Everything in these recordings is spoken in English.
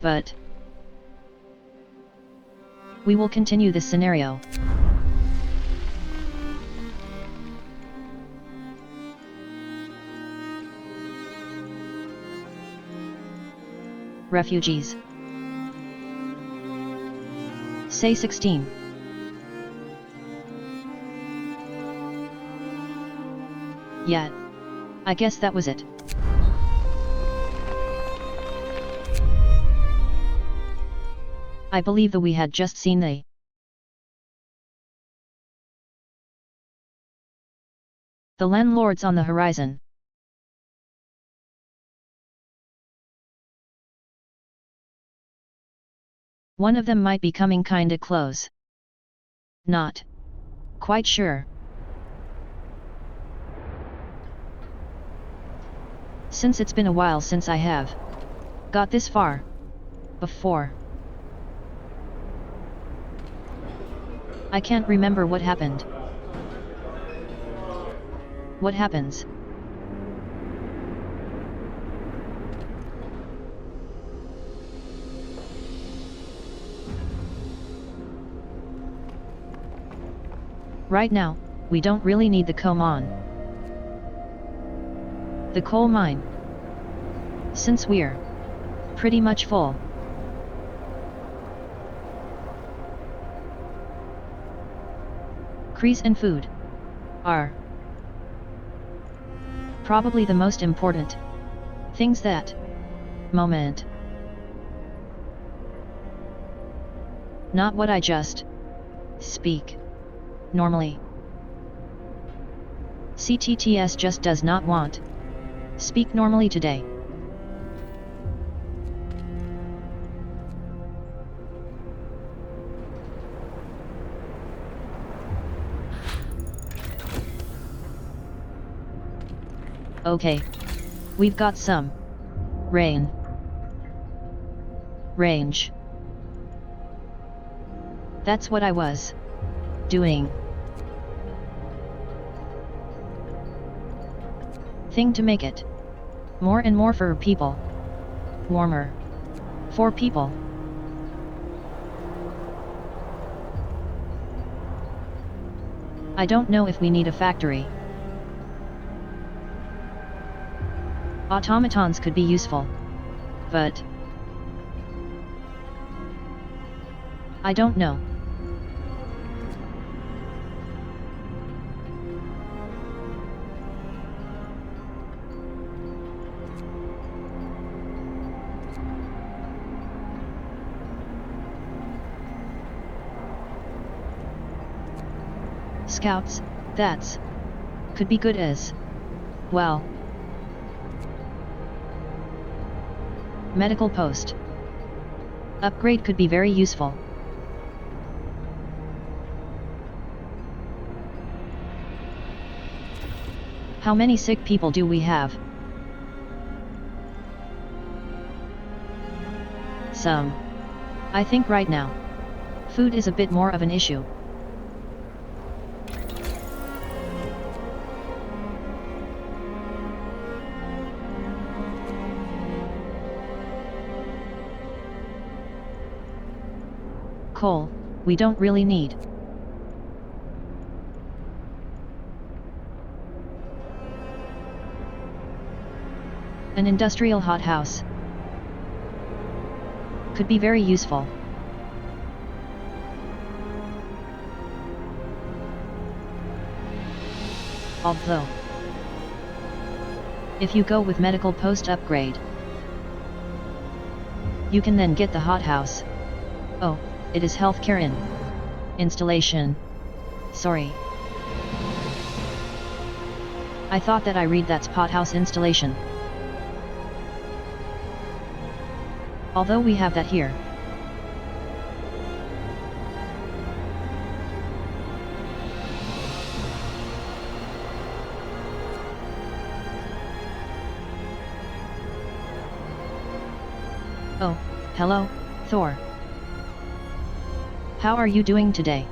But we will continue this scenario. Refugees. Say 16. Yeah. I guess that was it. I believe that we had just seen the landlords on the horizon. One of them might be coming kinda close. Not quite sure. Since it's been a while since I have got this far before. I can't remember what happened. What happens? Right now, we don't really need the coal mine. The coal mine. Since we're pretty much full. Crease and food are probably the most important things that moment. Not what I just speak normally. CTTS just does not want speak normally today. Okay. We've got some range. That's what I was doing. Thing to make it more and more for people. Warmer. For people. I don't know if we need a factory. Automatons could be useful. But I don't know. Scouts, that's could be good as well. Medical post upgrade could be very useful. How many sick people do we have? Some. I think right now, food is a bit more of an issue. Coal, we don't really need. An industrial hothouse could be very useful. Although, if you go with medical post upgrade, you can then get the hothouse. Oh, it is healthcare installation. Sorry. I thought that I read that's pothouse installation. Although we have that here. Oh, hello, Thor. How are you doing today?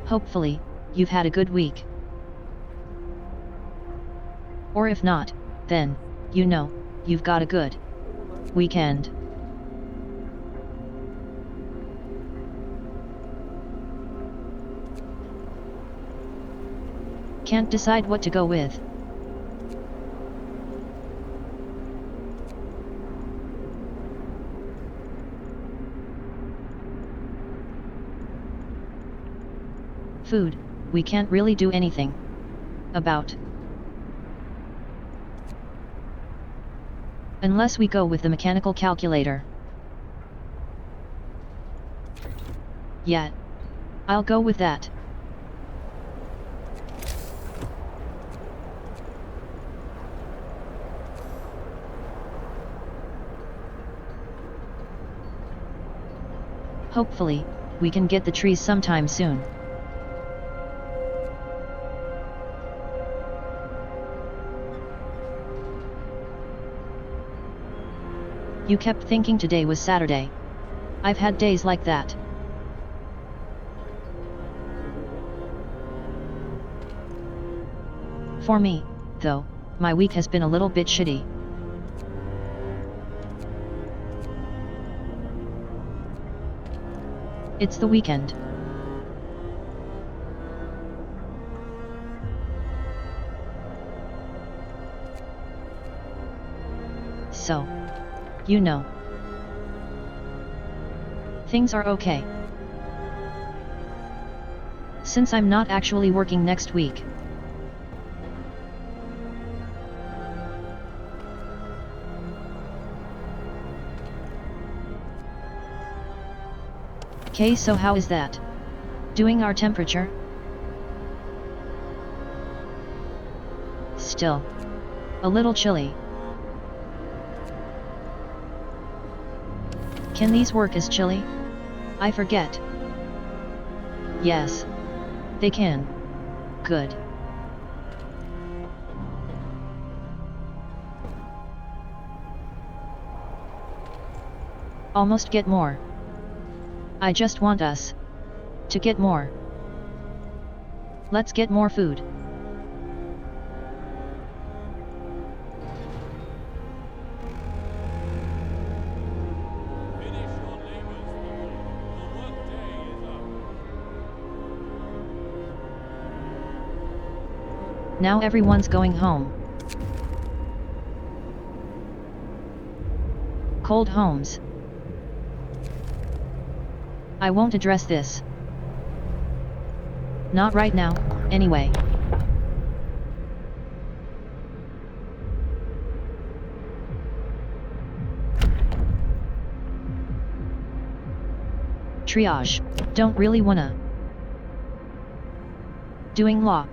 Hopefully, you've had a good week. Or if not, then, you know, you've got a good Weekend. Can't decide what to go with. Food, we can't really do anything about. Unless we go with the mechanical calculator. Yeah. I'll go with that. Hopefully, we can get the trees sometime soon. You kept thinking today was Saturday. I've had days like that. For me, though, my week has been a little bit shitty. It's the weekend. So, you know, things are okay. Since I'm not actually working next week. Okay, so how is that? Doing our temperature? Still a little chilly. Can these work as chilly? I forget. Yes. They can. Good. Almost get more. I just want us to get more. Let's get more food. Now everyone's going home. Cold homes. I won't address this. Not right now, anyway. Triage. Don't really wanna. Doing law.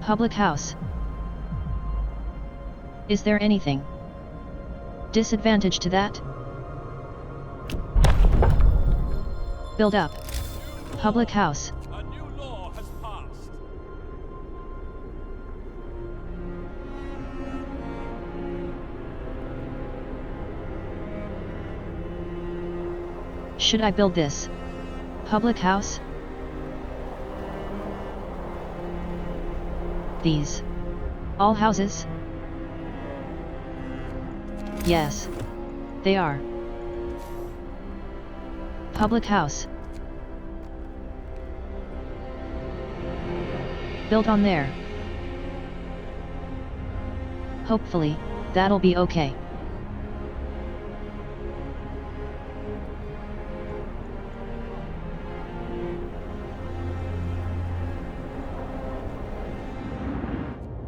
Public house. Is there anything disadvantage to that? Build up. Public house. A new law has passed. Should I build this public house? These all houses? Yes. They are. Public house. Built on there. Hopefully, that'll be okay.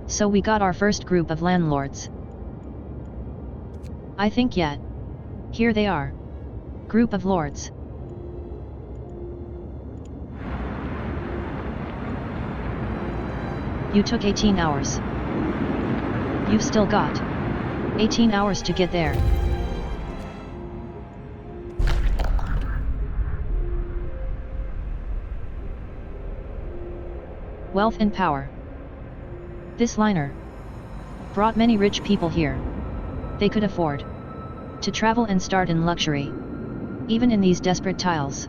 So we got our first group of landlords. I think yet. Here they are. Group of lords. You took 18 hours. You've still got 18 hours to get there. Wealth and power. This liner brought many rich people here. They could afford to travel and start in luxury. even in these desperate tiles.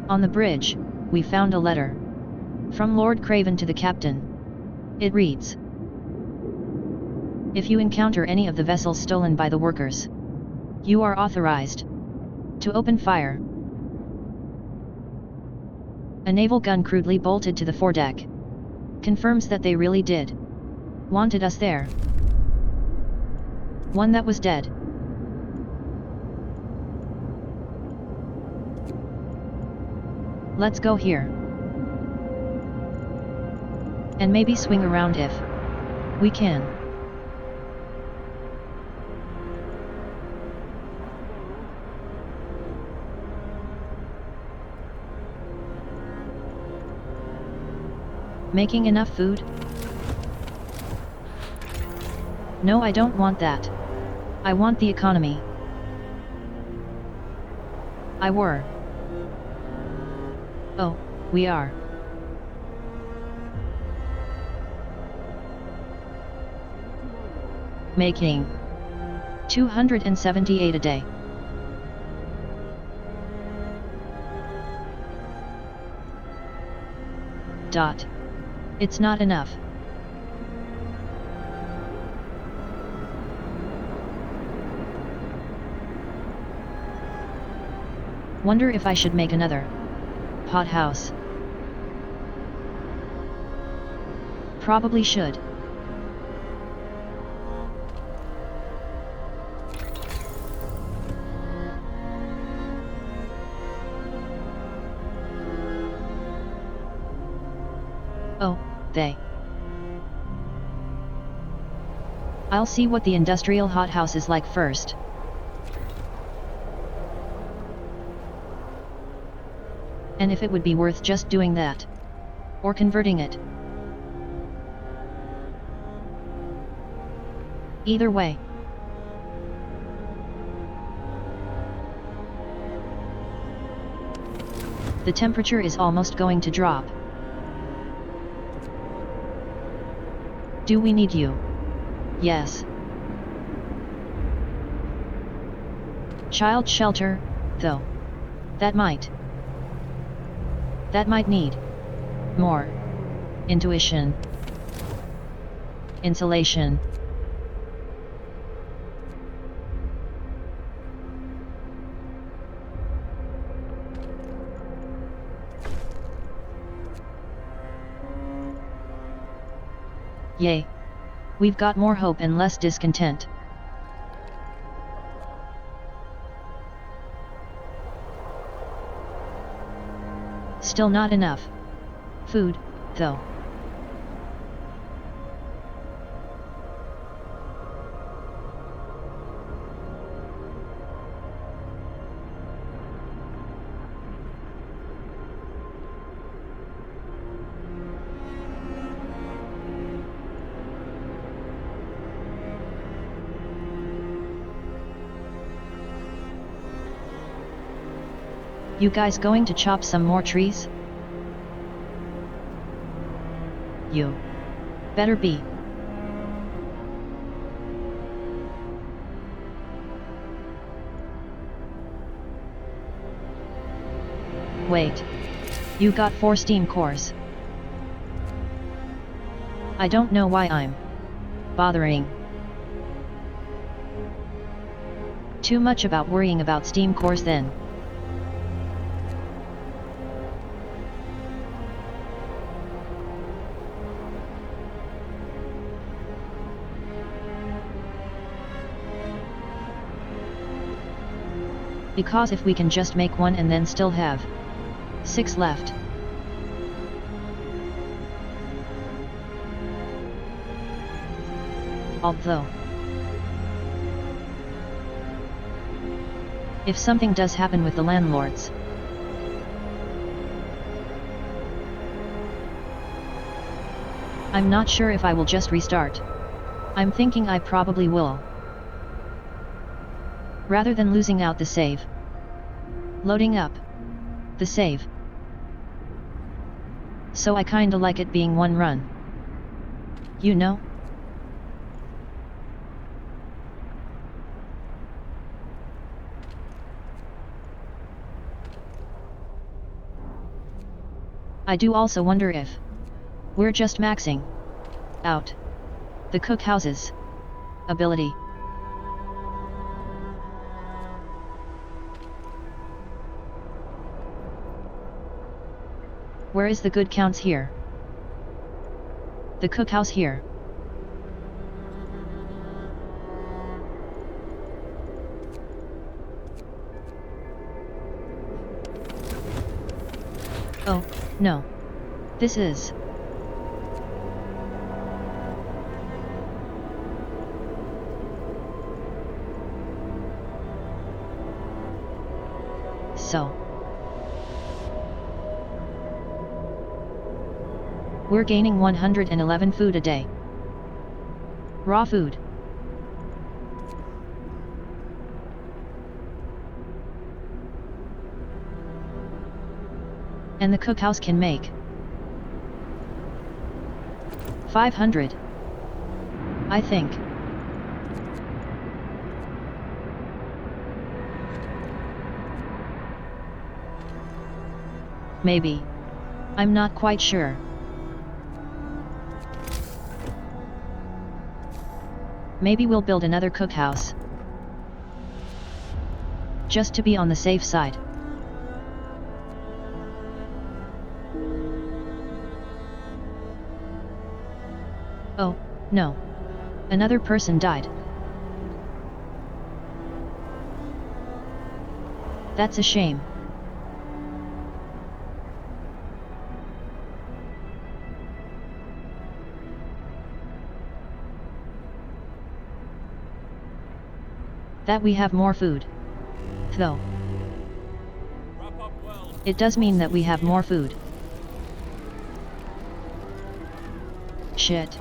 On the bridge, we found a letter. From Lord Craven to the captain. It reads: if you encounter any of the vessels stolen by the workers, you are authorized to open fire. A naval gun crudely bolted to the foredeck confirms that they really did wanted us there. One that was dead. Let's go here. And maybe swing around if we can. Making enough food? No, I don't want that. I want the economy. Oh, we are. Making 278 a day. It's not enough. Wonder if I should make another hothouse. Probably should. Oh, I'll see what the industrial hothouse is like first. And if it would be worth just doing that. Or converting it. Either way. The temperature is almost going to drop. Do we need you? Yes. Child shelter, though. That might need more intuition. Insulation. Yay. We've got more hope and less discontent. Still not enough food, though. You guys going to chop some more trees? You better be. Wait. You got 4 steam cores. I don't know why I'm bothering. Too much about worrying about steam cores then. Because if we can just make 1 and then still have 6 left. Although, if something does happen with the landlords, I'm not sure if I will just restart. I'm thinking I probably will. Rather than losing out the save. Loading up the save. So I kinda like it being 1 run. You know? I do also wonder if we're just maxing out the cookhouse's ability. Where is the good counts here? The cookhouse here. Oh, no. This is... So... we're gaining 111 food a day. Raw food. And the cookhouse can make 500. I think. Maybe. I'm not quite sure. Maybe we'll build another cookhouse. Just to be on the safe side. Oh, no. Another person died. That's a shame. That we have more food. Though. Wrap up well. It does mean that we have more food. Shit.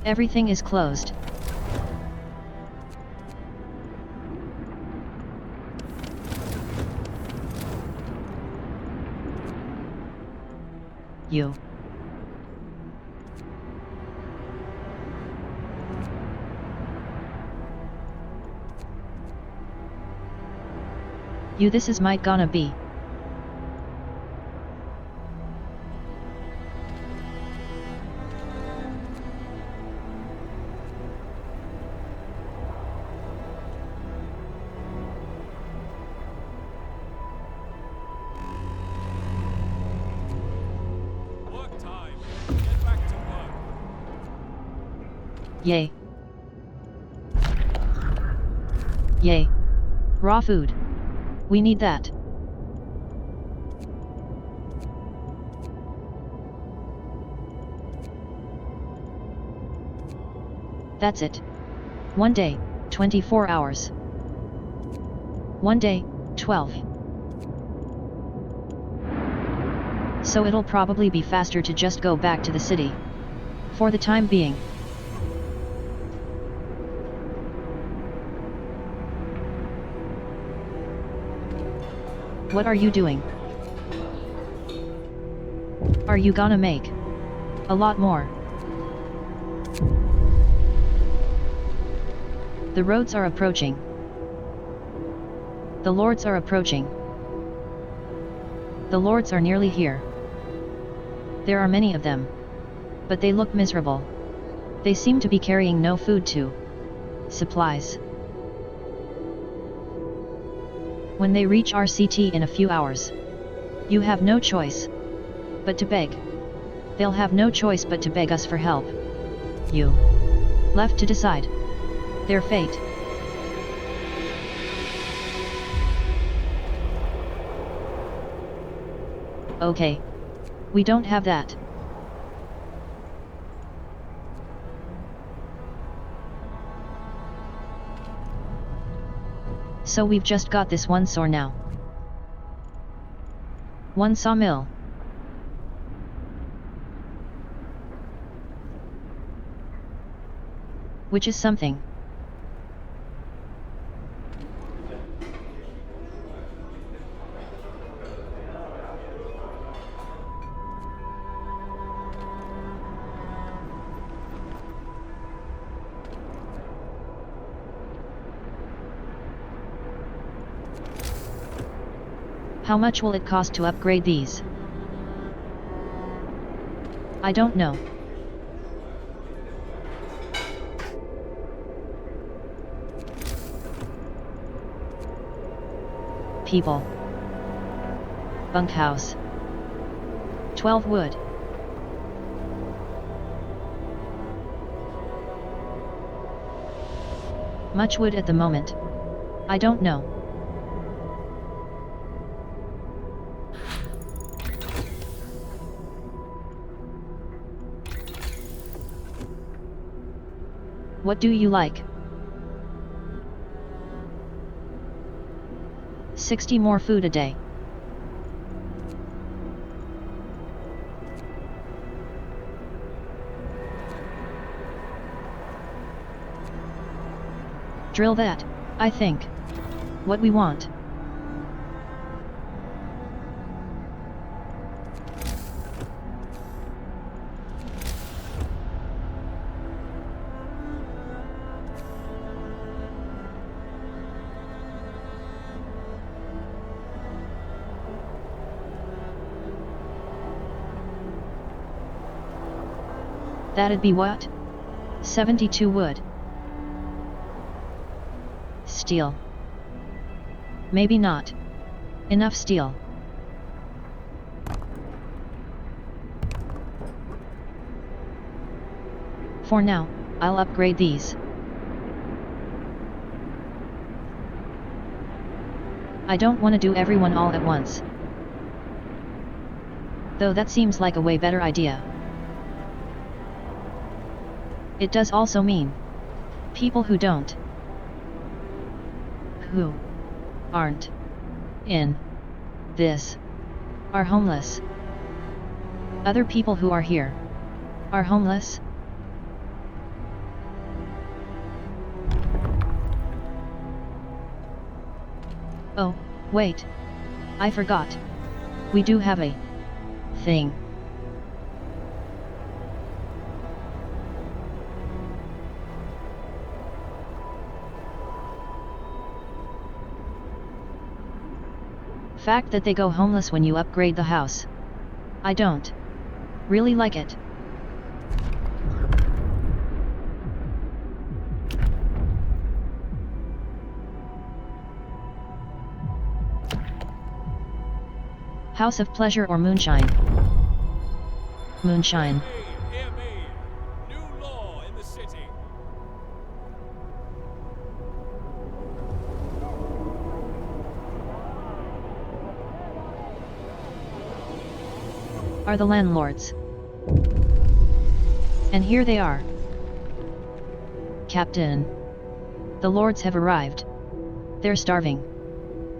Everything is closed. You. This is might gonna be. Work time. Get back to work. Yay. Yay. Raw food. We need that. That's it. One day, 24 hours. One day, 12. So it'll probably be faster to just go back to the city. For the time being. What are you doing? Are you gonna make a lot more? The roads are approaching. The lords are approaching. The lords are nearly here. There are many of them. But they look miserable. They seem to be carrying no food to supplies. When they reach RCT in a few hours, you have no choice but to beg. They'll have no choice but to beg us for help. You left to decide their fate. Okay. We don't have that. So we've just got this one sore now. One sawmill. Which is something. How much will it cost to upgrade these? I don't know. People. Bunkhouse. 12 wood. Much wood at the moment. I don't know. What do you like? 60 more food a day. Drill that, I think. What we want. That'd be what? 72 wood. Steel. Maybe not. Enough steel. For now, I'll upgrade these. I don't want to do everyone all at once. Though that seems like a way better idea. It does also mean people who aren't in this are homeless. Other people who are here are homeless. Oh, wait. I forgot. We do have a thing. Fact that they go homeless when you upgrade the house. I don't really like it. House of pleasure or moonshine? Moonshine. Hear me! New law in the city. Are the landlords. And here they are. Captain. The lords have arrived. They're starving.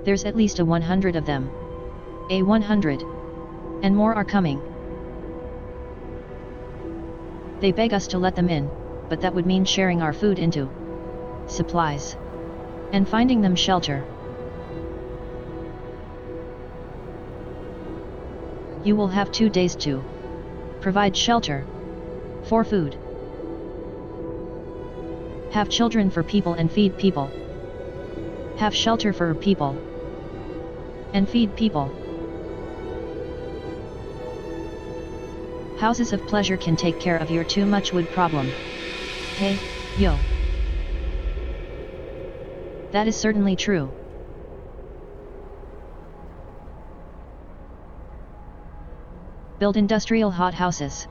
There's at least a 100 of them. A 100. And more are coming. They beg us to let them in, but that would mean sharing our food into supplies. And finding them shelter. You will have 2 days to provide shelter for food. Have children for people and feed people. Have shelter for people and feed people. Houses of pleasure can take care of your too much wood problem. Hey, yo. That is certainly true. Build industrial hothouses.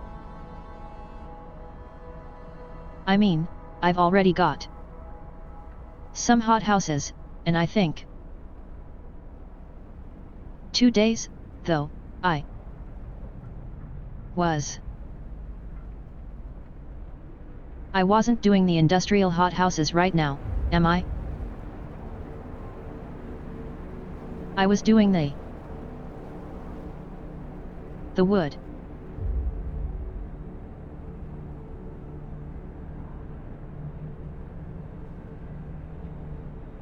I mean, I've already got some hothouses, and I think 2 days, though, I wasn't doing the industrial hothouses right now, am I? I was doing the wood.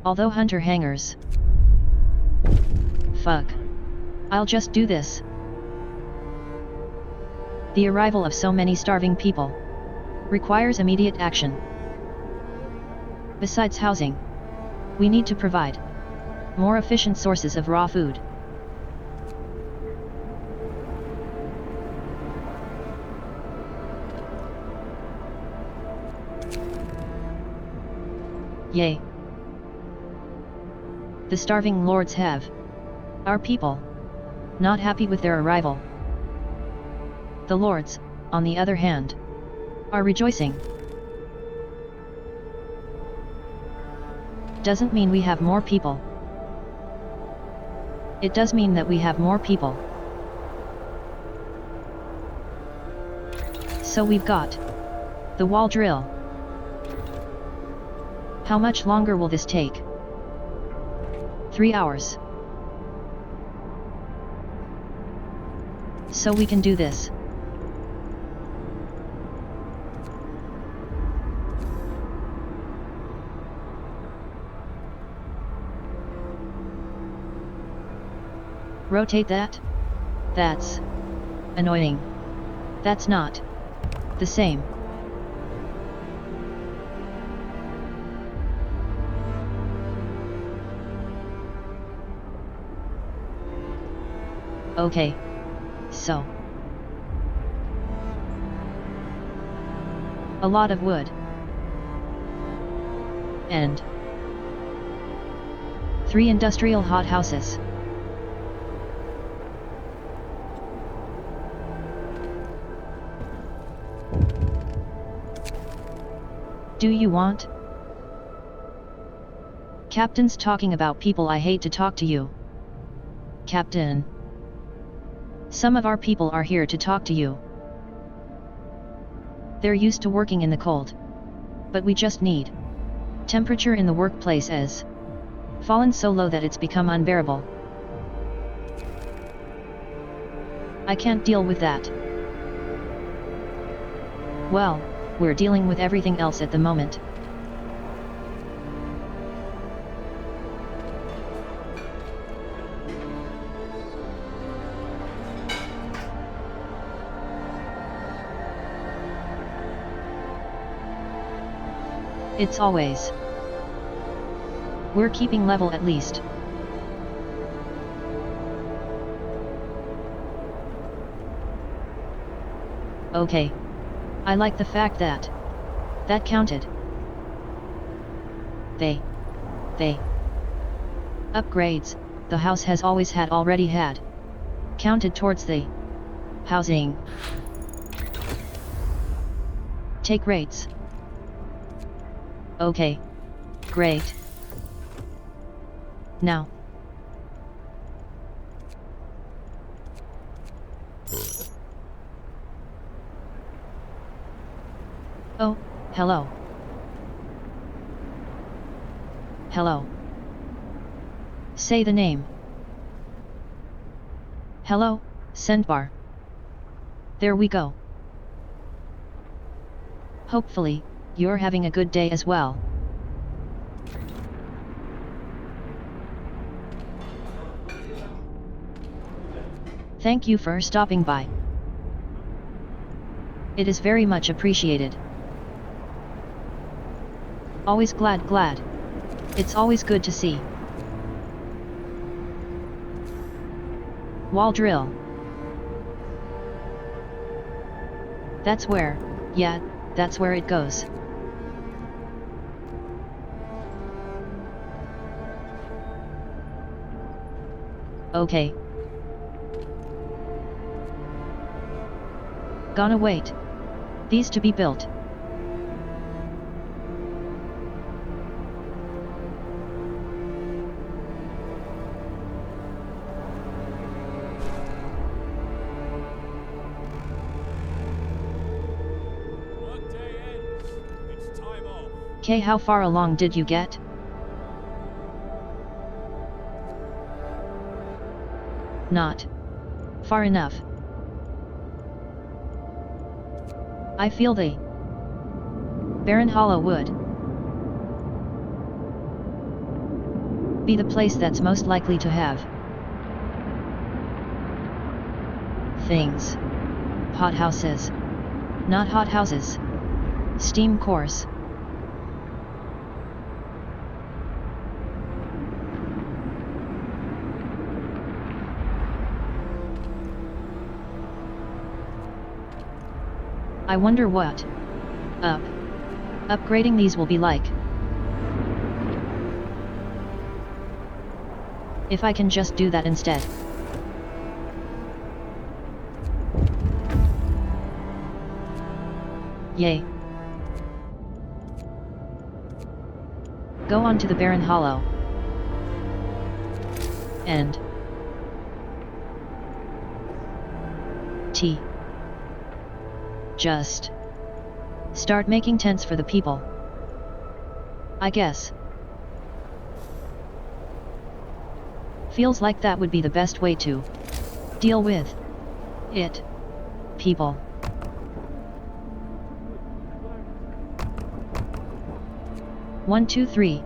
Although hunter hangers. Fuck. I'll just do this. The arrival of so many starving people requires immediate action. Besides housing, we need to provide more efficient sources of raw food. Yay! The starving lords have. Our people. Not happy with their arrival. The lords, on the other hand, are rejoicing. Doesn't mean we have more people. It does mean that we have more people. So we've got the wall drill. How much longer will this take? 3 hours. So we can do this. Rotate that? That's annoying. That's not the same. Okay. So. A lot of wood. And 3 industrial hothouses. Do you want? Captain's talking about people. I hate to talk to you. Captain. Some of our people are here to talk to you. They're used to working in the cold. But we just need. Temperature in the workplace has fallen so low that it's become unbearable. I can't deal with that. Well, we're dealing with everything else at the moment. It's always. We're keeping level at least. Okay. I like the fact that that counted. They upgrades the house has always had already had counted towards the housing. Take rates. Okay. Great. Now. Oh, hello. Hello. Say the name. Hello, Sendbar. There we go. Hopefully, you're having a good day as well. Thank you for stopping by. It is very much appreciated. Always glad. It's always good to see. Wall drill. That's where, yeah, that's where it goes. Okay. Gonna wait. These to be built. Okay, how far along did you get? Not far enough. I feel the barren hollow would be the place that's most likely to have things. Hothouses. Not hothouses. Steam cores. I wonder what upgrading these will be like. If I can just do that instead. Yay. Go on to the barren hollow. And just start making tents for the people. I guess. Feels like that would be the best way to deal with it. People. One, two, three.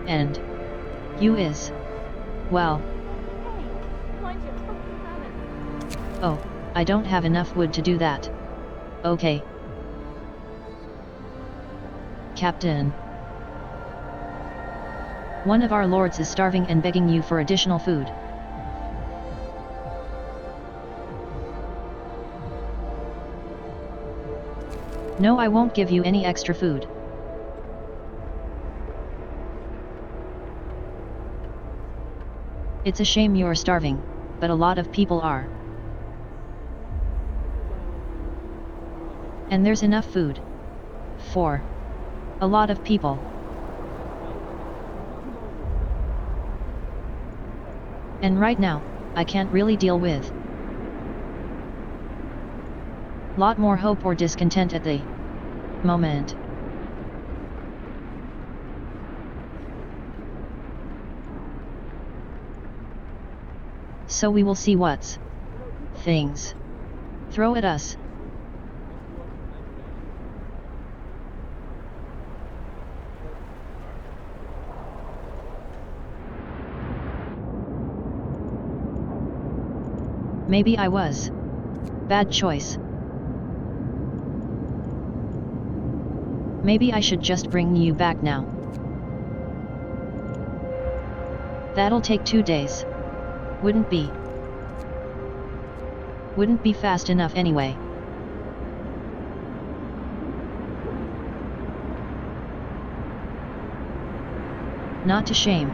And you is, well. Oh, I don't have enough wood to do that. Okay. Captain. One of our lords is starving and begging you for additional food. No, I won't give you any extra food. It's a shame you're starving, but a lot of people are. And there's enough food for a lot of people. And right now, I can't really deal with lot more hope or discontent at the moment. So we will see what's things throw at us. Maybe I was bad choice. Maybe I should just bring you back now. That'll take 2 days. Wouldn't be fast enough anyway. Not a shame.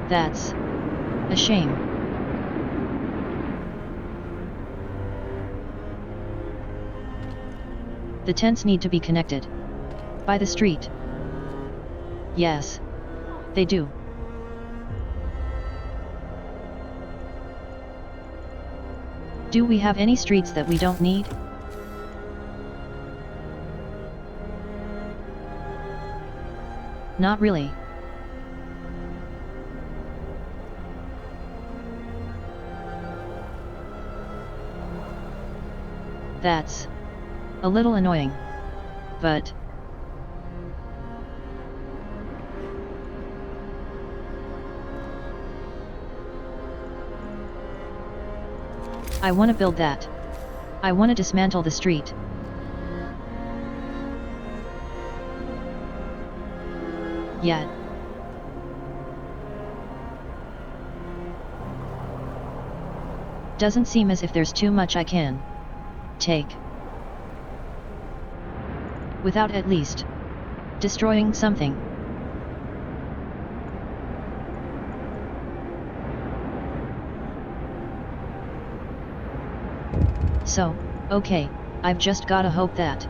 That's a shame. The tents need to be connected by the street. Yes, they do. Do we have any streets that we don't need? Not really. That's a little annoying, but I want to build that. I want to dismantle the street. Yet. Doesn't seem as if there's too much I can take without at least destroying something. So, okay, I've just gotta hope that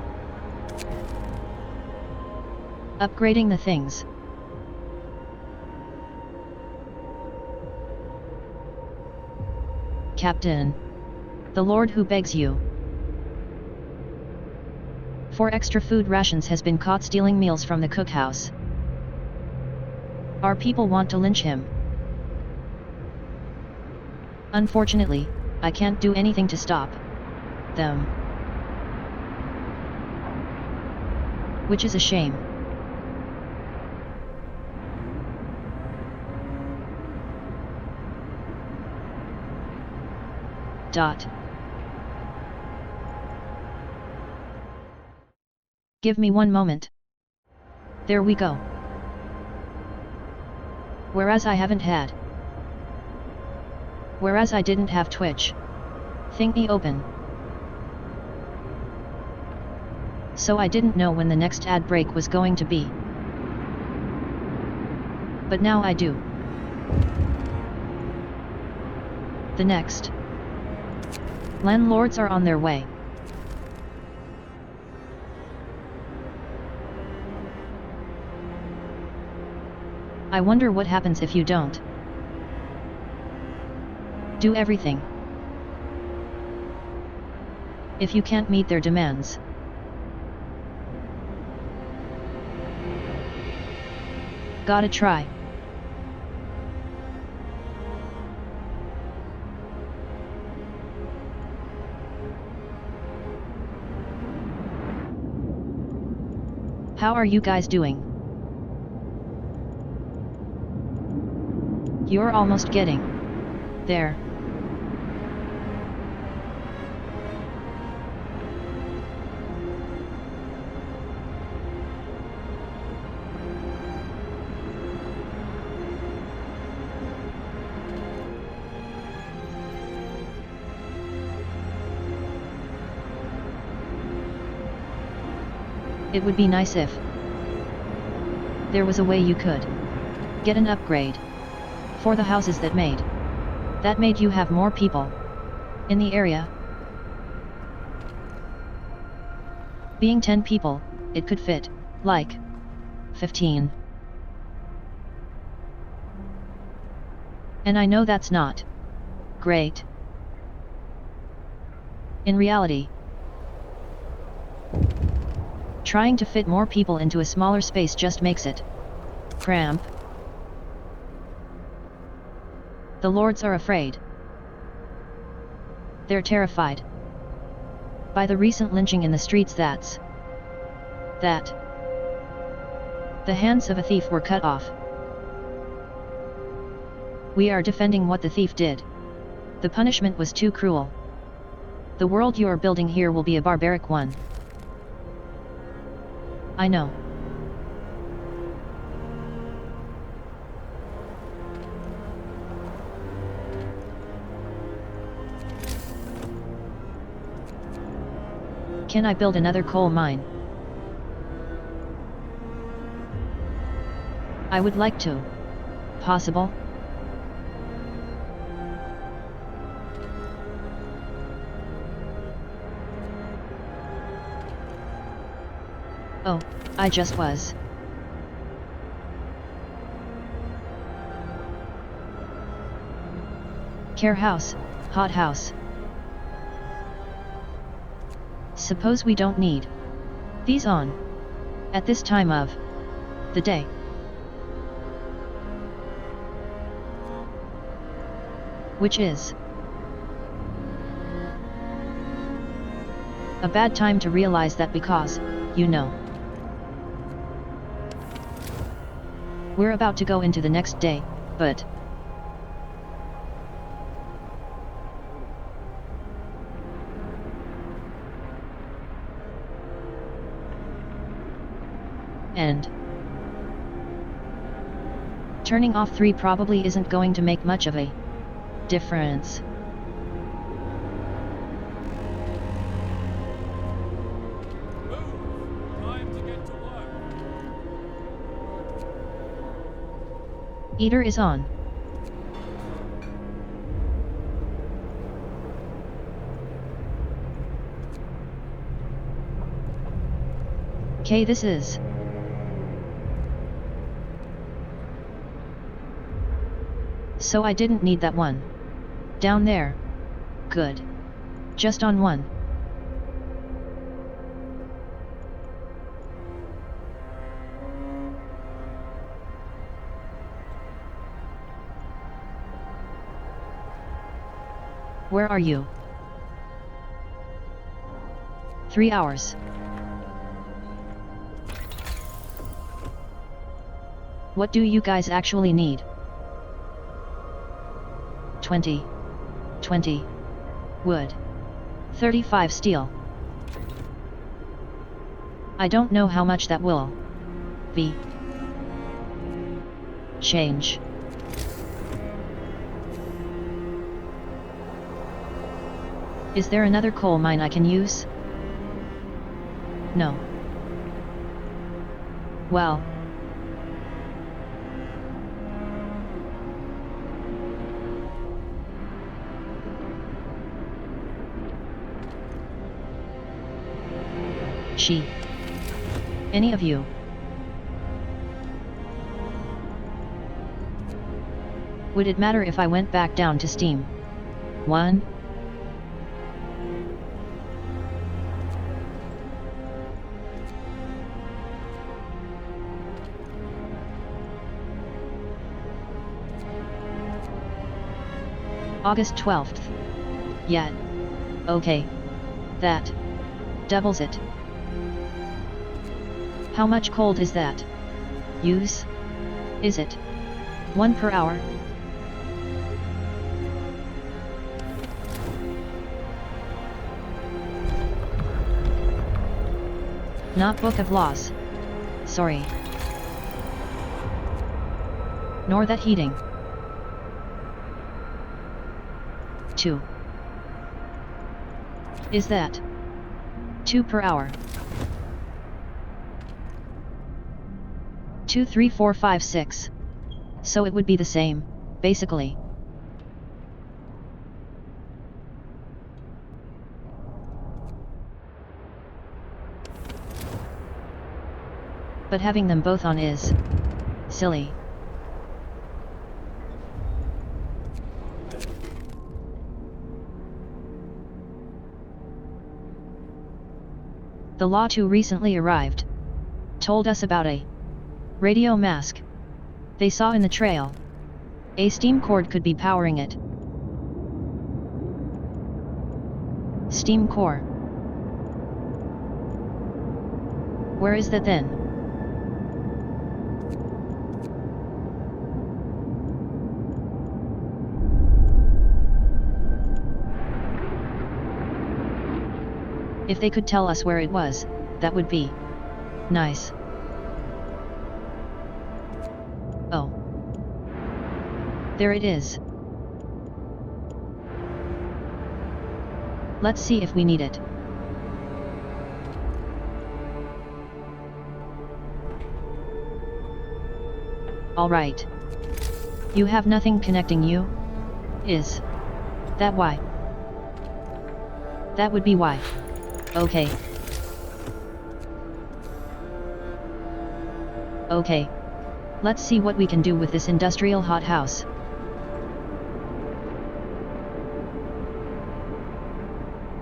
upgrading the things Captain, the Lord who begs you for extra food rations has been caught stealing meals from the cookhouse. Our people want to lynch him. Unfortunately, I can't do anything to stop them. Which is a shame. Give me one moment. There we go. Whereas I didn't have Twitch thingy open. so I didn't know when the next ad break was going to be. But now I do. The next landlords are on their way. I wonder what happens if you don't do everything. If you can't meet their demands. Gotta try. How are you guys doing? You're almost getting there. It would be nice if there was a way you could get an upgrade for the houses that made you have more people in the area. Being 10 people, it could fit like 15. And I know that's not great. In reality, trying to fit more people into a smaller space just makes it cramp. The lords are afraid. They're terrified by the recent lynching in the streets. That the hands of a thief were cut off. We are defending what the thief did. The punishment was too cruel. The world you are building here will be a barbaric one. I know. Can I build another coal mine? I would like to. Possible? Oh, I just was. Care house, hot house. Suppose we don't need these on at this time of the day. Which is a bad time to realize that because, you know, we're about to go into the next day, but and turning off 3 probably isn't going to make much of a difference. Move! Time to get to work. Eater is on. Okay, this is so I didn't need that one down there. Good. Just on one. Where are you? 3 hours. What do you guys actually need? 20 wood, 35 steel. I don't know how much that will be. Change. Is there another coal mine I can use? No. Well. She. Any of you. Would it matter if I went back down to Steam? 1? August 12th. Yeah. Okay. That doubles it. How much cold is that? Use? Is it 1 per hour? Not Book of Laws. Sorry. Nor that heating. 2. Is that 2 per hour? 2, 3, 4, 5, 6. So it would be the same, basically. But having them both on is silly. The Law 2 recently arrived. Told us about a radio mask they saw in the trail. A steam cord could be powering it. Steam core. Where is that then? If they could tell us where it was, that would be nice. Oh. There it is. Let's see if we need it. Alright. You have nothing connecting you? Is that why? That would be why. Okay. Okay. Let's see what we can do with this industrial hothouse.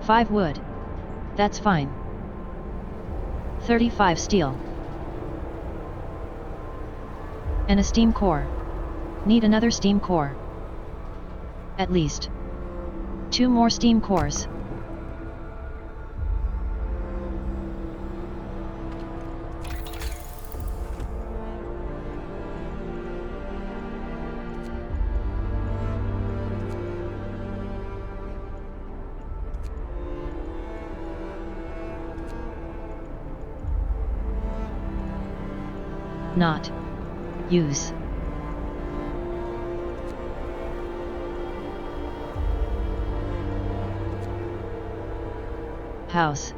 Five wood. That's fine. 35 steel. And a steam core. Need another steam core. At least 2 more steam cores. Not use. House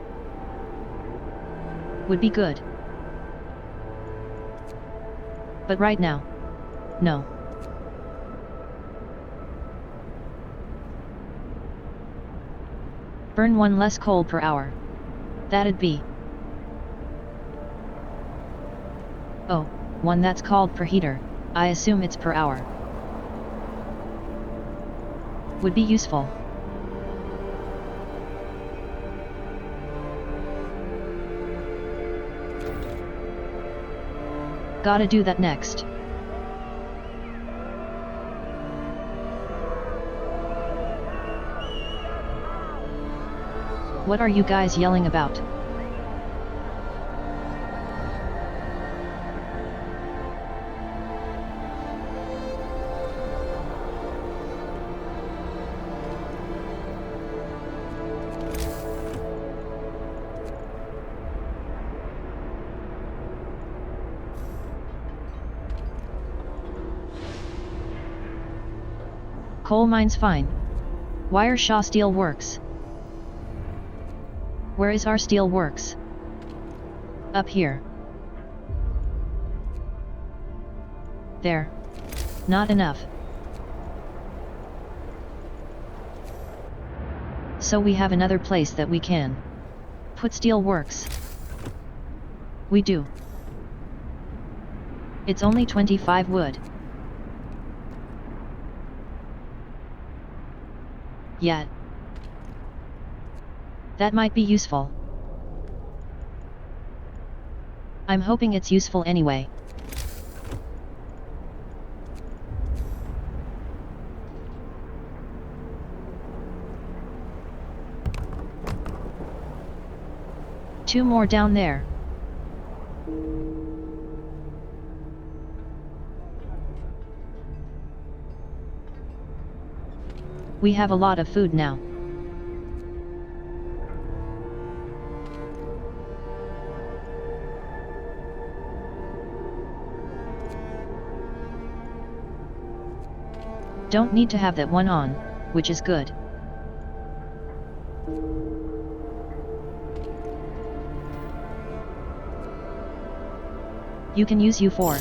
would be good. But right now, no. Burn 1 less coal per hour. That'd be. Oh, one that's called per heater, I assume it's per hour. Would be useful. Gotta do that next. What are you guys yelling about? Coal mine's fine. Wire Shaw Steel Works. Where is our steel works? Up here. There. Not enough. So we have another place that we can put steel works. We do. It's only 25 wood. Yet. That might be useful. I'm hoping it's useful anyway. Two more down there. We have a lot of food now. Don't need to have that one on, which is good. You can use you for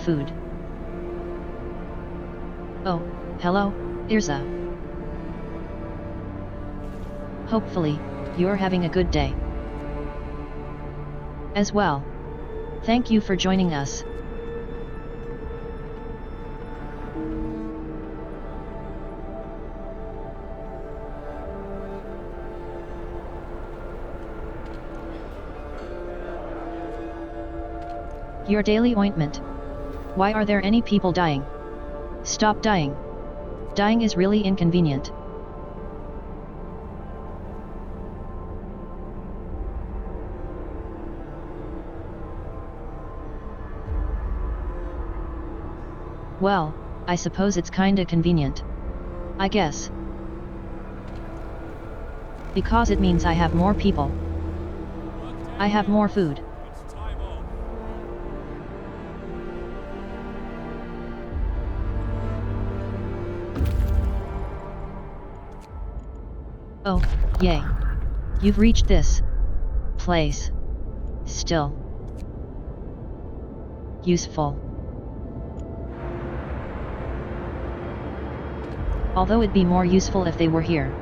food. Oh, hello, Irza. Hopefully, you're having a good day. As well. Thank you for joining us. Your daily ointment. Why are there any people dying? Stop dying. Dying is really inconvenient. Well, I suppose it's kinda convenient. I guess. Because it means I have more people. I have more food. It's time off. Oh, yay. You've reached this place. Still. Useful. Although it'd be more useful if they were here.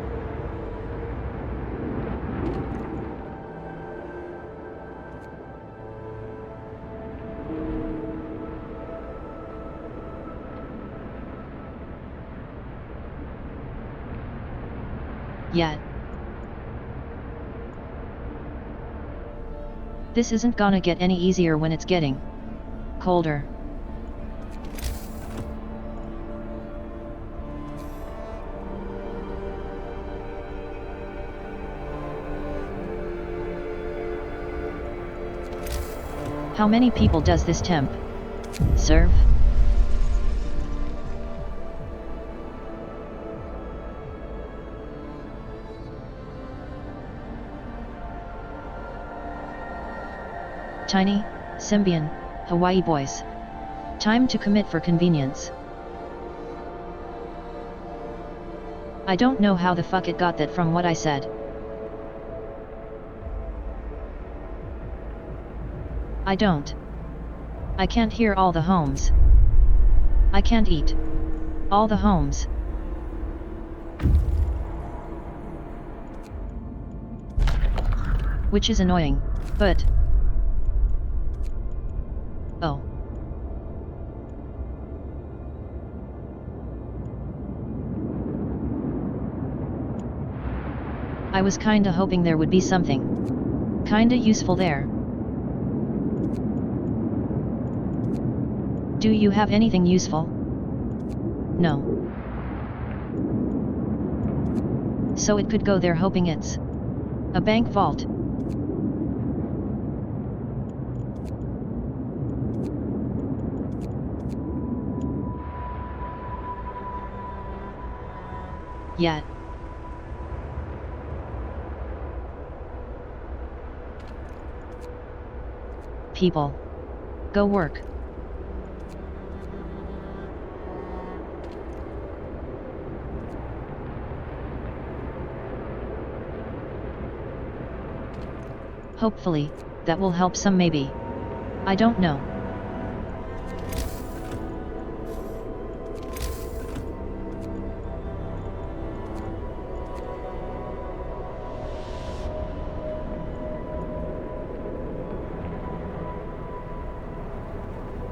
Yet. This isn't gonna get any easier when it's getting colder. How many people does this temp serve? Tiny, Symbian, Hawaii boys. Time to commit for convenience. I don't know how the fuck it got that from what I said. I don't. I can't hear all the homes. I can't eat all the homes. Which is annoying, but... Oh. I was kinda hoping there would be something kinda useful there. Do you have anything useful? No. So it could go there hoping it's a bank vault. Yet. People. Go work. Hopefully, That will help some maybe. I don't know.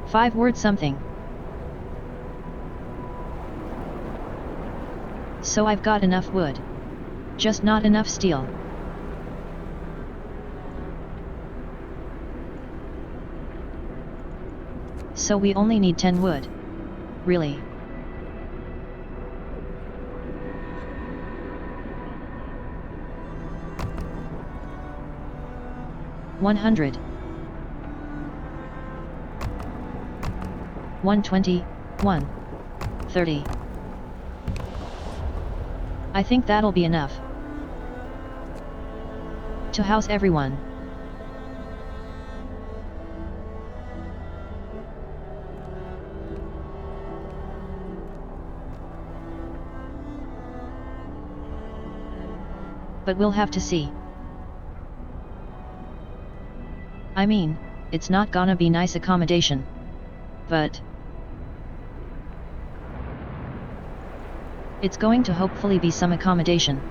Five word something. So I've got enough wood. Just not enough steel. So we only need 10 wood. Really? $100. 120, 130. I think that'll be enough to house everyone. But we'll have to see. I mean, it's not gonna be nice accommodation. But it's going to hopefully be some accommodation.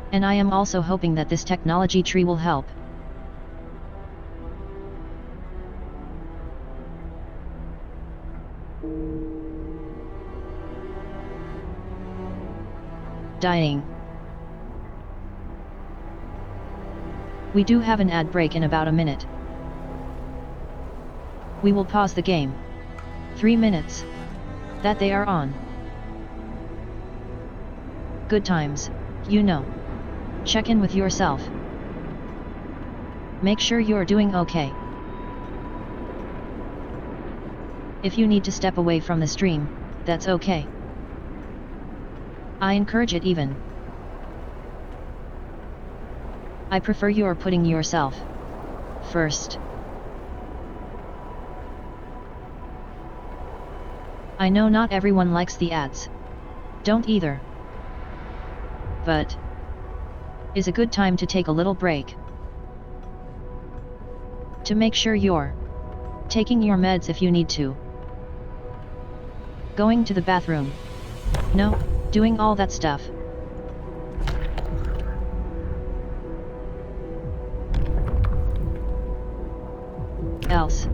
And I am also hoping that this technology tree will help. Dying. We do have an ad break in about a minute. We will pause the game. 3 minutes. That they are on. Good times, you know. Check in with yourself. Make sure you're doing okay. If you need to step away from the stream, that's okay. I encourage it even. I prefer you're putting yourself first. I know not everyone likes the ads. Don't either. But is a good time to take a little break. To make sure you're taking your meds if you need to. Going to the bathroom. No, doing all that stuff. Else.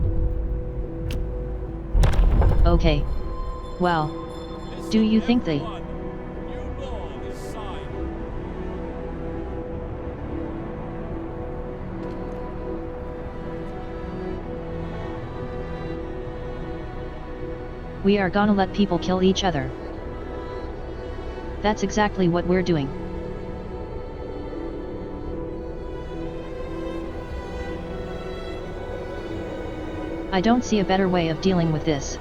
Okay. Well, do you think they we are gonna let people kill each other? That's exactly what we're doing. I don't see a better way of dealing with this.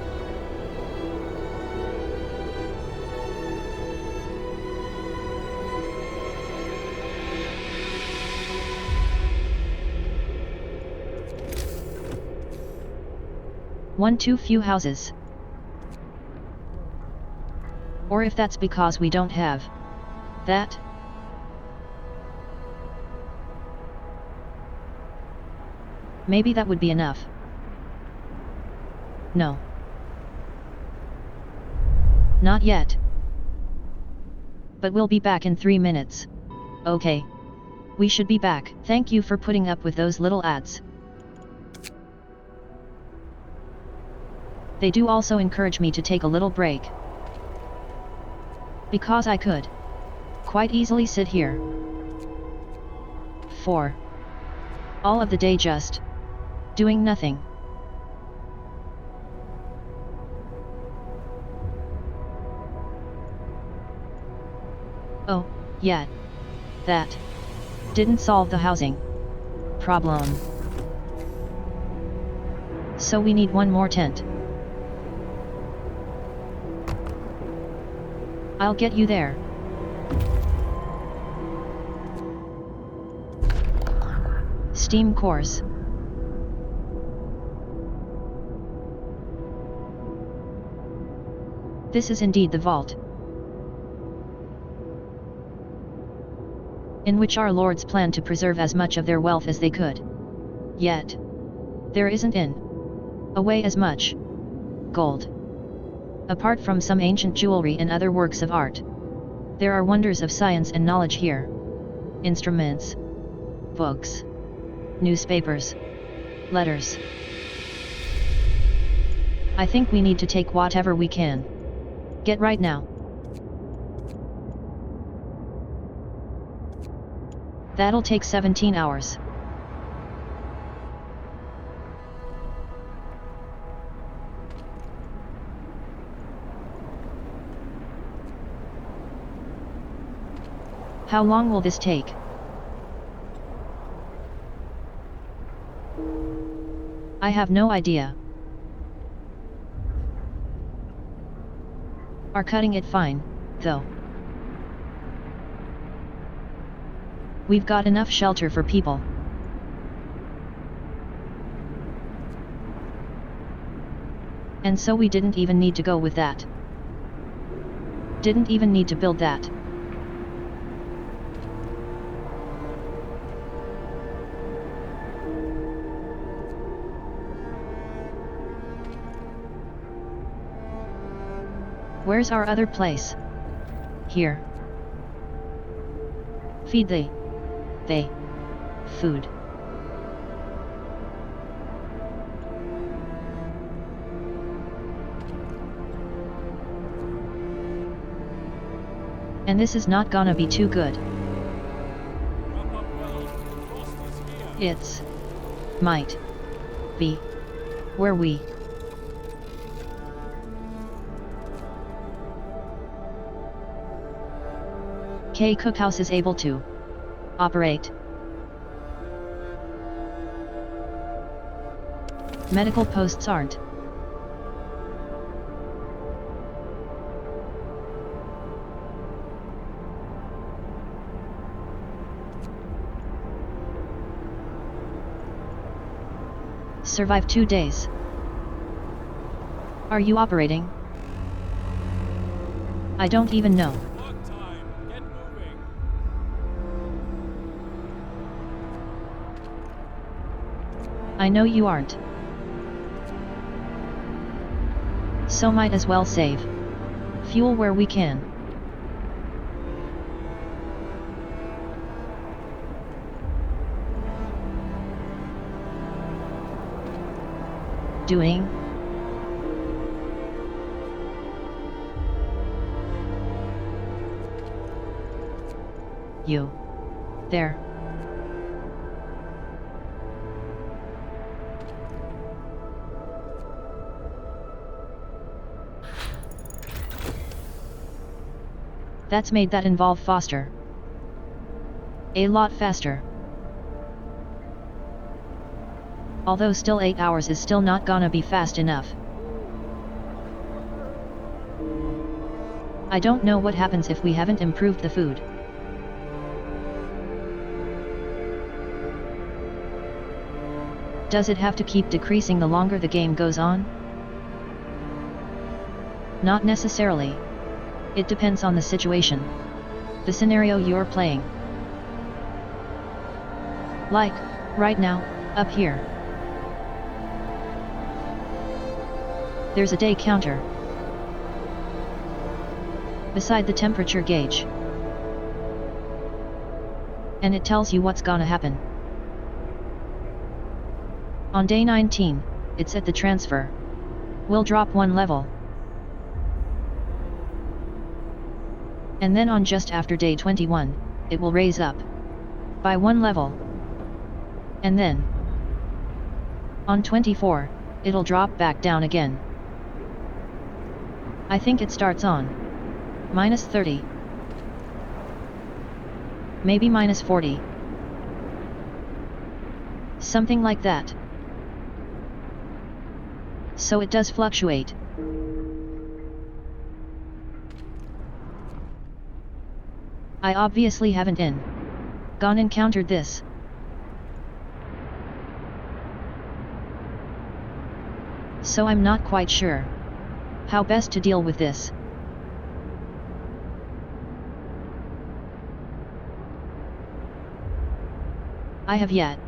One too few houses. Or if that's because we don't have that. Maybe that would be enough. No. Not yet. But we'll be back in 3 minutes. Okay. We should be back. Thank you for putting up with those little ads. They do also encourage me to take a little break. Because I could quite easily sit here for all of the day just doing nothing. Oh, yeah. That didn't solve the housing problem. So we need one more tent. I'll get you there. Steam cores. This is indeed the vault, in which our lords plan to preserve as much of their wealth as they could. Yet, there isn't in a way as much gold. Apart from some ancient jewelry and other works of art, there are wonders of science and knowledge here. Instruments, books, newspapers, letters. I think we need to take whatever we can get right now. That'll take 17 hours. How long will this take? I have no idea. Are cutting it fine, though. We've got enough shelter for people. And so we didn't even need to go with that. Didn't even need to build that. Where's our other place? Here. Feed they food. And this is not gonna be too good. Wrap up well. Frost is here. It's might be where we K Cookhouse is able to operate. Medical posts aren't. Survive 2 days. Are you operating? I don't even know. Work time. Get moving. I know you aren't. So might as well save fuel where we can. Doing? You. There. That's made that involve faster. A lot faster. Although still 8 hours is still not gonna be fast enough. I don't know what happens if we haven't improved the food. Does it have to keep decreasing the longer the game goes on? Not necessarily. It depends on the situation. The scenario you're playing. Like, right now, up here. There's a day counter beside the temperature gauge. And it tells you what's gonna happen. On day 19, it's at the transfer. We'll drop 1 level. And then on just after day 21, it will raise up by 1 level. And then on 24, it'll drop back down again. I think it starts on -30. Maybe -40. Something like that. So it does fluctuate. I obviously haven't gone encountered this. So I'm not quite sure how best to deal with this. I have yet.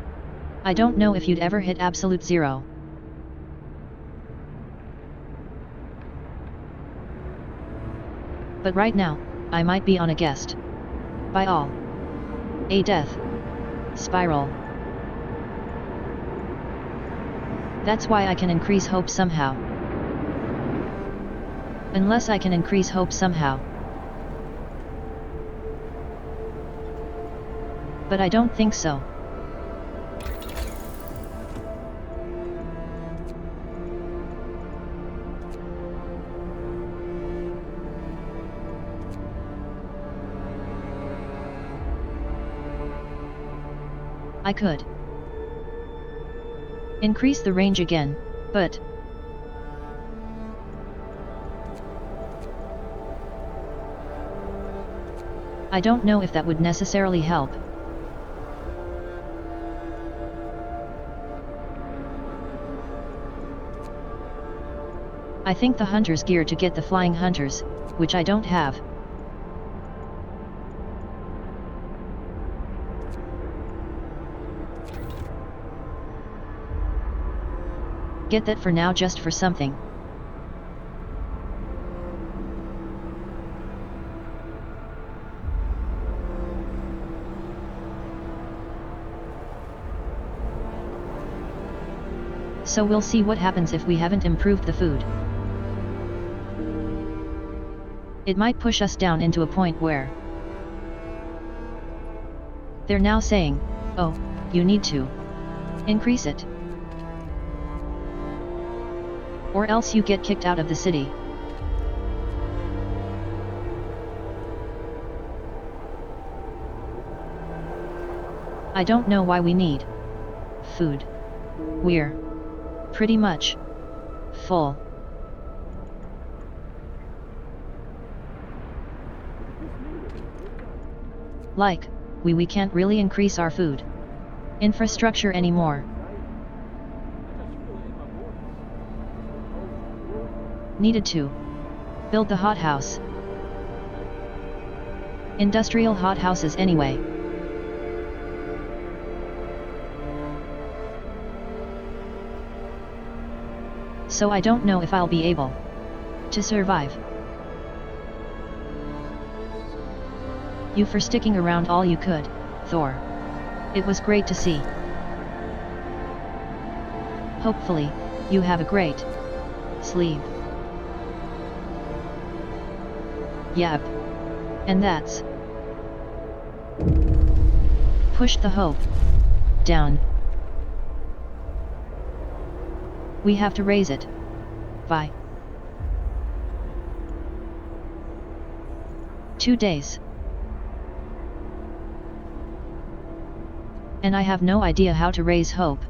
I don't know if you'd ever hit absolute zero. But right now, I might be on a guest. By all. A death spiral. That's why I can increase hope somehow. Unless I can increase hope somehow. But I don't think so. I could increase the range again, but I don't know if that would necessarily help. I think the hunter's gear to get the flying hunters, which I don't have. Get that for now just for something. So we'll see what happens if we haven't improved the food. It might push us down into a point where they're now saying, oh, you need to increase it. Or else you get kicked out of the city. I don't know why we need food. We're pretty much full. Like, we can't really increase our food infrastructure anymore. Needed to build the hothouse. Industrial hothouses anyway. So I don't know if I'll be able to survive. You for sticking around all you could, Thor. It was great to see. Hopefully, you have a great sleep. Yep. And that's push the hope down. We have to raise it by 2 days. And I have no idea how to raise hope.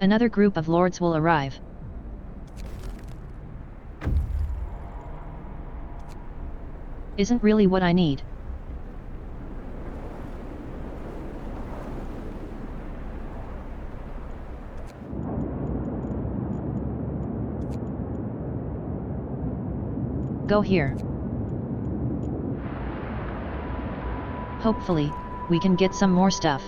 Another group of lords will arrive. Isn't really what I need. Go here. Hopefully, we can get some more stuff.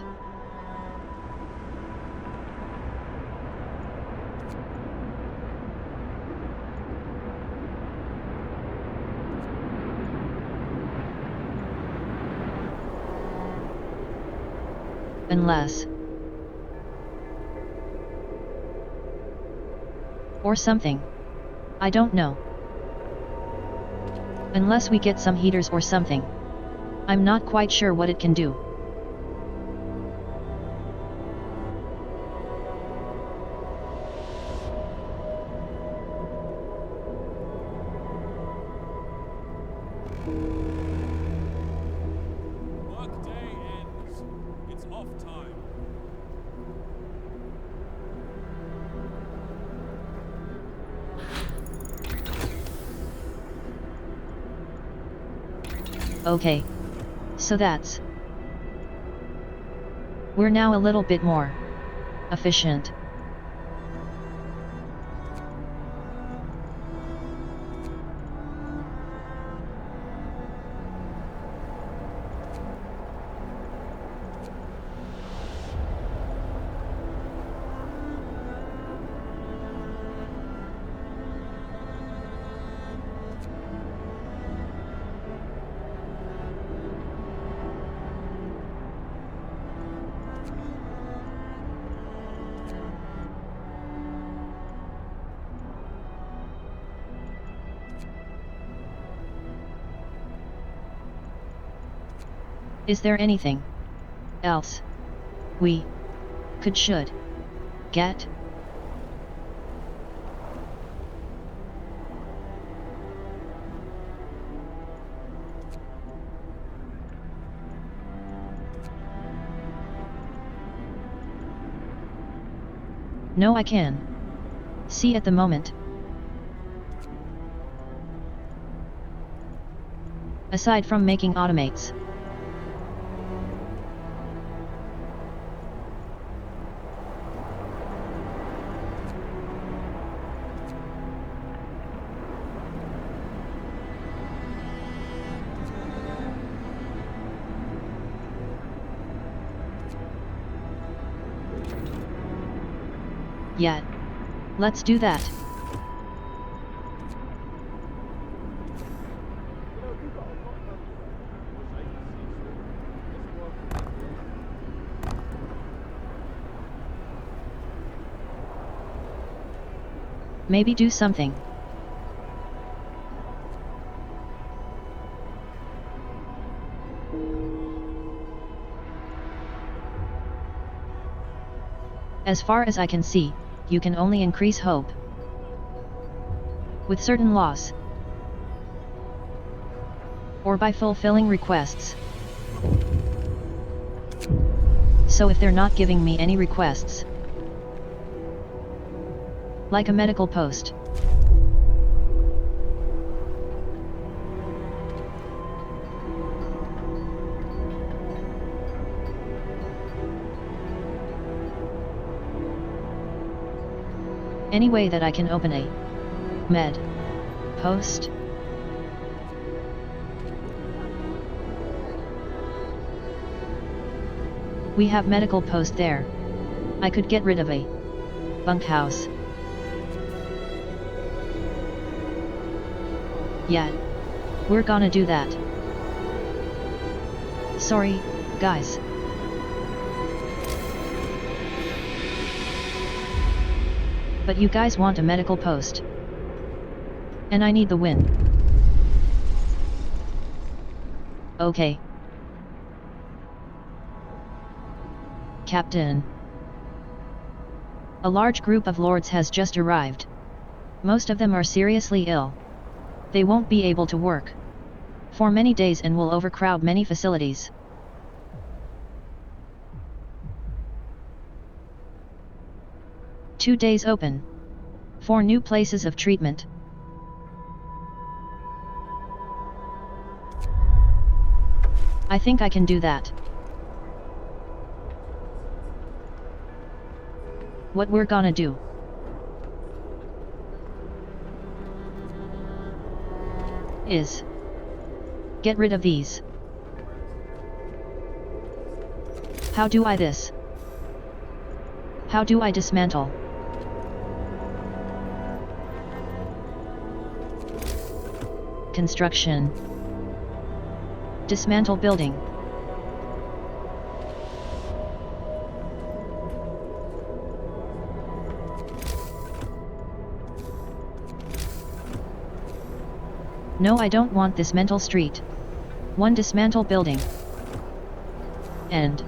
Unless or something. I don't know. Unless we get some heaters or something. I'm not quite sure what it can do. Workday ends. It's off time. Okay. So that's... We're now a little bit more efficient. Is there anything else we should get? No, I can see at the moment. Aside from making automates. Yet. Let's do that. Maybe do something. As far as I can see, you can only increase hope with certain laws, or by fulfilling requests. So if they're not giving me any requests, like a medical post, any way that I can open a med post? We have medical post there. I could get rid of a bunkhouse. Yeah, we're gonna do that. Sorry, guys. But you guys want a medical post. And I need the win. Okay. Captain. A large group of lords has just arrived. Most of them are seriously ill. They won't be able to work for many days and will overcrowd many facilities. Two days open. 4 new places of treatment. I think I can do that. What we're gonna do is get rid of these. How do I this? How do I dismantle? Construction. Dismantle building. No, I don't want this mental street. 1 dismantle building. End.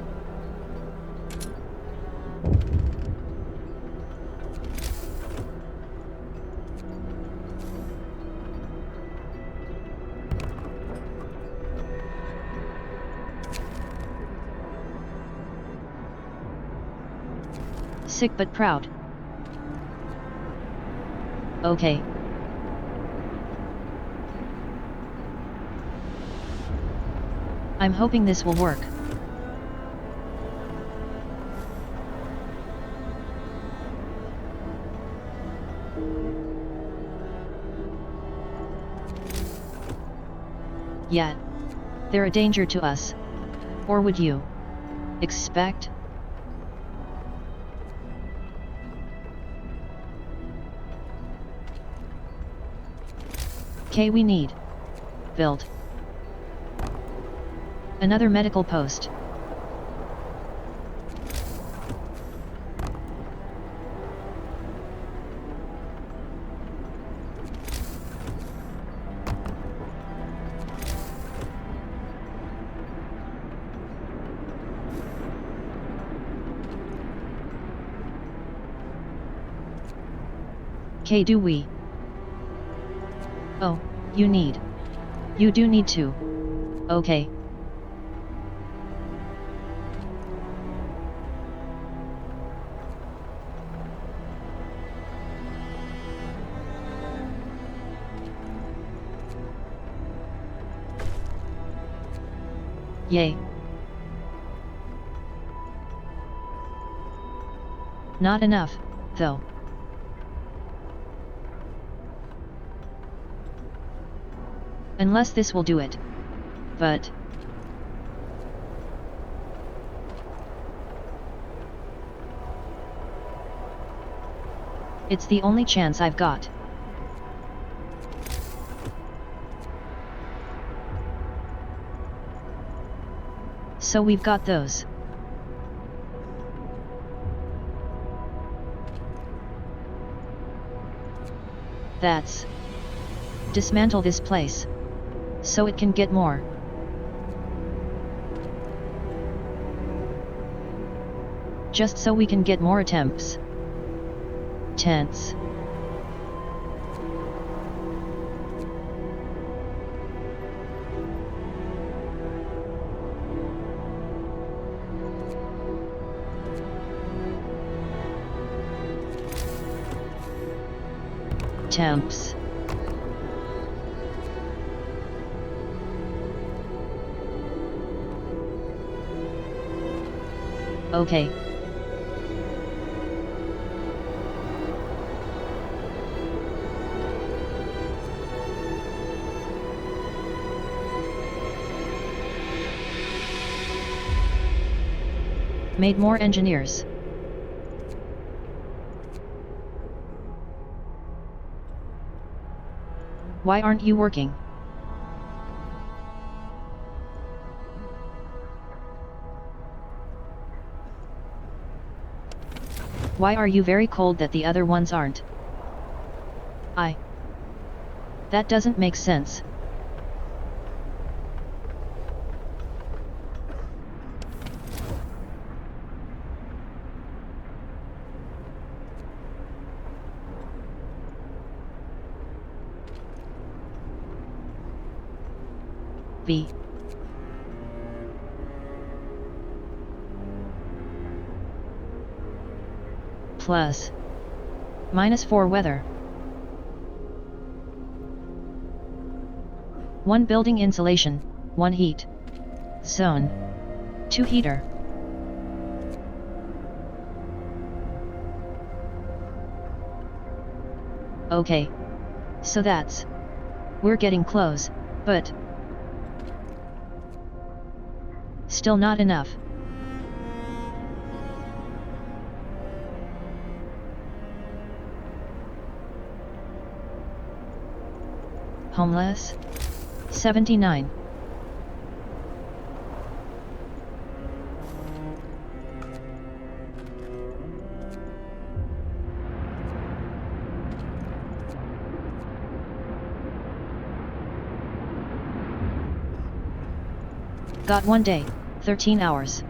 Sick but proud. Okay. I'm hoping this will work. Yet, they're a danger to us. Or would you expect? Okay, we need build another medical post. Do we? Oh, you need. You do need to. Okay. Yay. Not enough, though. Unless this will do it. But... it's the only chance I've got. So we've got those. That's... dismantle this place. So it can get more. Just so we can get more attempts. Tense. Temps. Okay. Made more engineers. Why aren't you working? Why are you very cold that the other ones aren't? That doesn't make sense. V. Plus. -4 weather. 1 building insulation, 1 heat zone, 2 heater. Okay. So that's... we're getting close, but... still not enough. Homeless? 79. Got 1 day, 13 hours.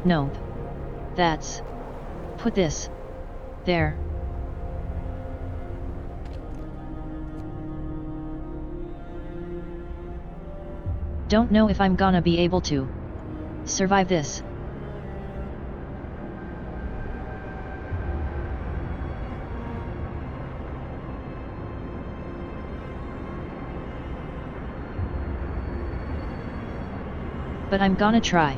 Nope. That's... put this... there. Don't know if I'm gonna be able to survive this. But I'm gonna try.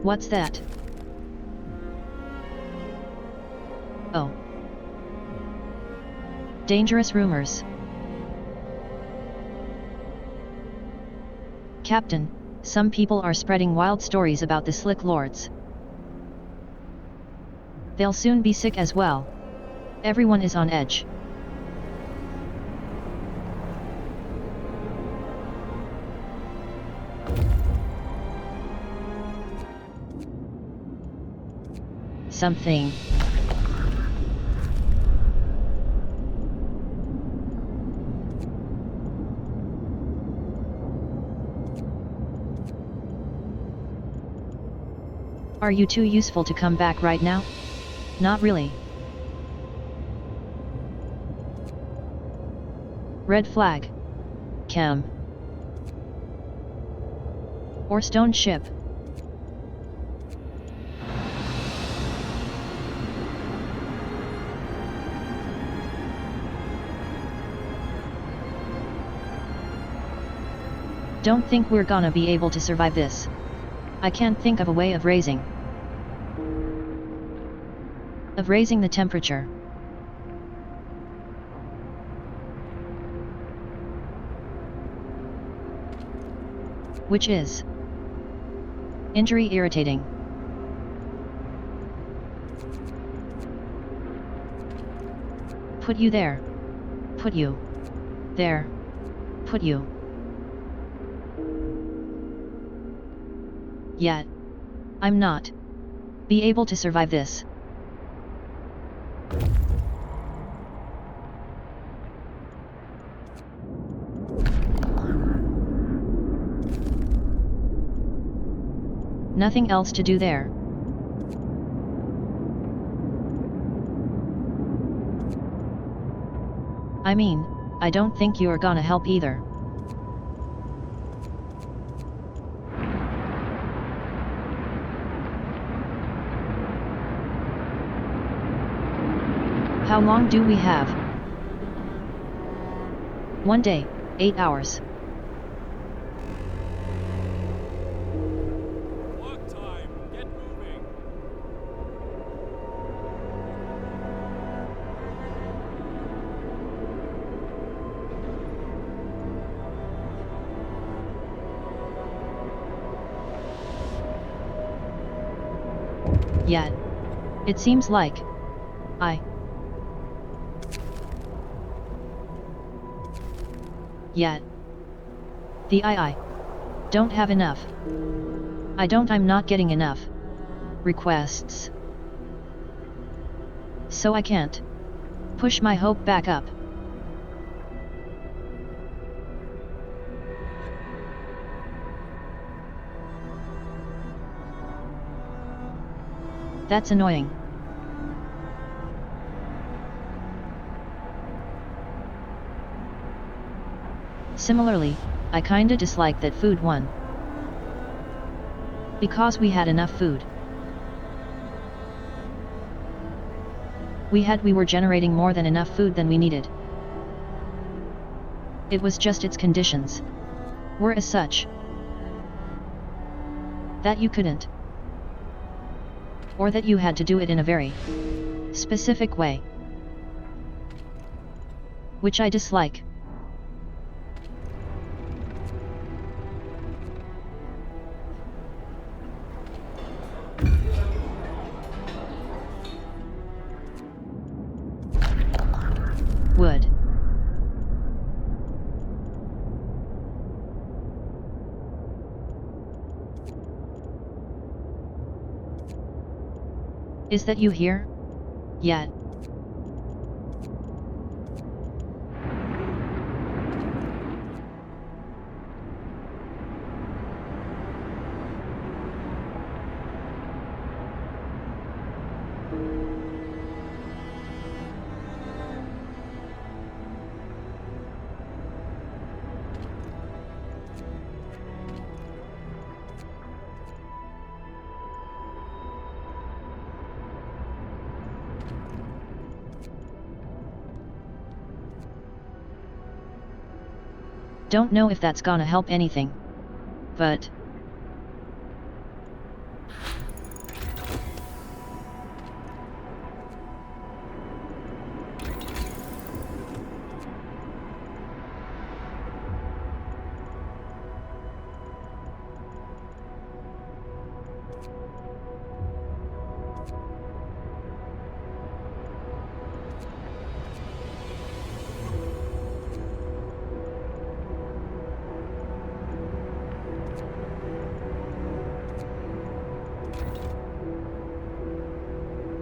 What's that? Oh. Dangerous rumors. Captain, some people are spreading wild stories about the Slick Lords. They'll soon be sick as well. Everyone is on edge. Something. Are you too useful to come back right now? Not really. Red flag. Chem. Or stone ship. Don't think we're gonna be able to survive this. I can't think of a way of raising the temperature. Which is injury irritating. Put you there. Put you there. Put you. Yet. I'm not be able to survive this. Nothing else to do there. I mean, I don't think you're gonna help either. How long do we have? 1 day, 8 hours. Work time. Get moving. Yet. It seems like Yet. I don't have enough. I'm not getting enough requests. So I can't push my hope back up. That's annoying. Similarly, I kinda dislike that food won. Because we had enough food. We were generating more than enough food than we needed. It was just its conditions were as such that you couldn't. Or that you had to do it in a very specific way. Which I dislike. Wood. Is that you here? Yet. Don't know if that's gonna help anything. But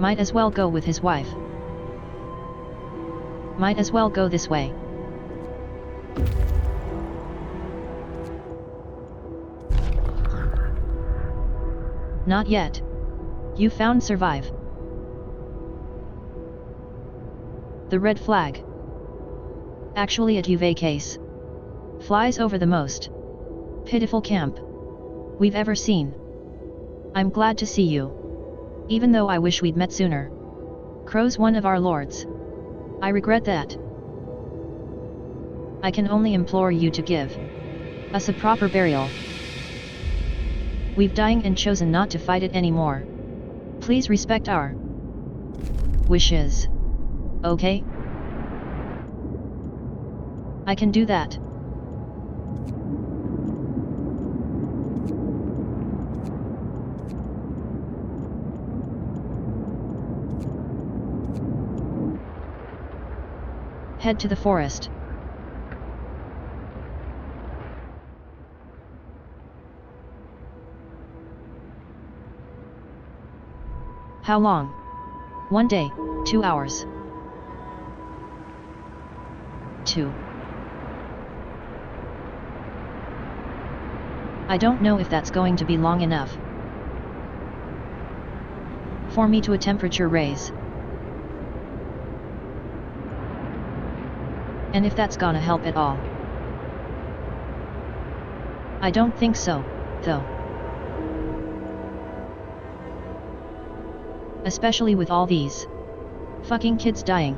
Might as well go with his wife. Might as well go this way. Not yet. You found survive. The red flag. Actually a UV case. Flies over the most pitiful camp we've ever seen. I'm glad to see you. Even though I wish we'd met sooner. Crow's one of our lords. I regret that. I can only implore you to give us a proper burial. We've dying and chosen not to fight it anymore. Please respect our wishes. Okay? I can do that. Head to the forest. How long? 1 day, 2 hours. 2. I don't know if that's going to be long enough for me to a temperature raise. And if that's gonna help at all. I don't think so, though. Especially with all these fucking kids dying.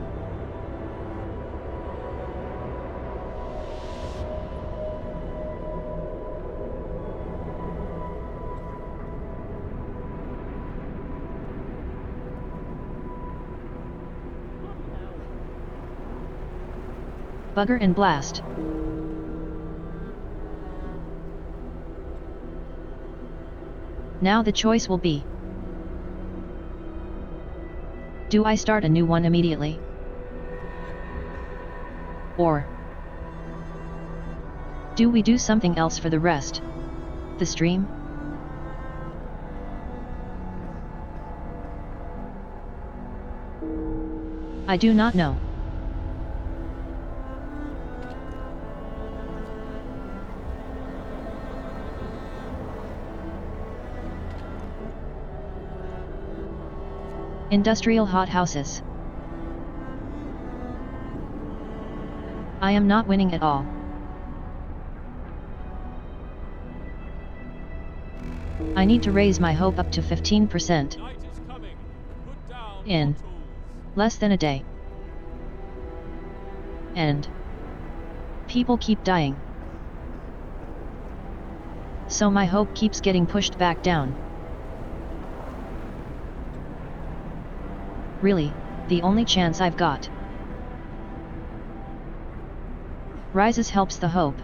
Bugger and blast. Now the choice will be: do I start a new one immediately? Or do we do something else for the rest? The stream? I do not know. Industrial hothouses. I am not winning at all. I need to raise my hope up to 15%. Night is coming. Put down In your tools. less than a day. And people keep dying. So my hope keeps getting pushed back down. Really, the only chance I've got. Rises helps the hope.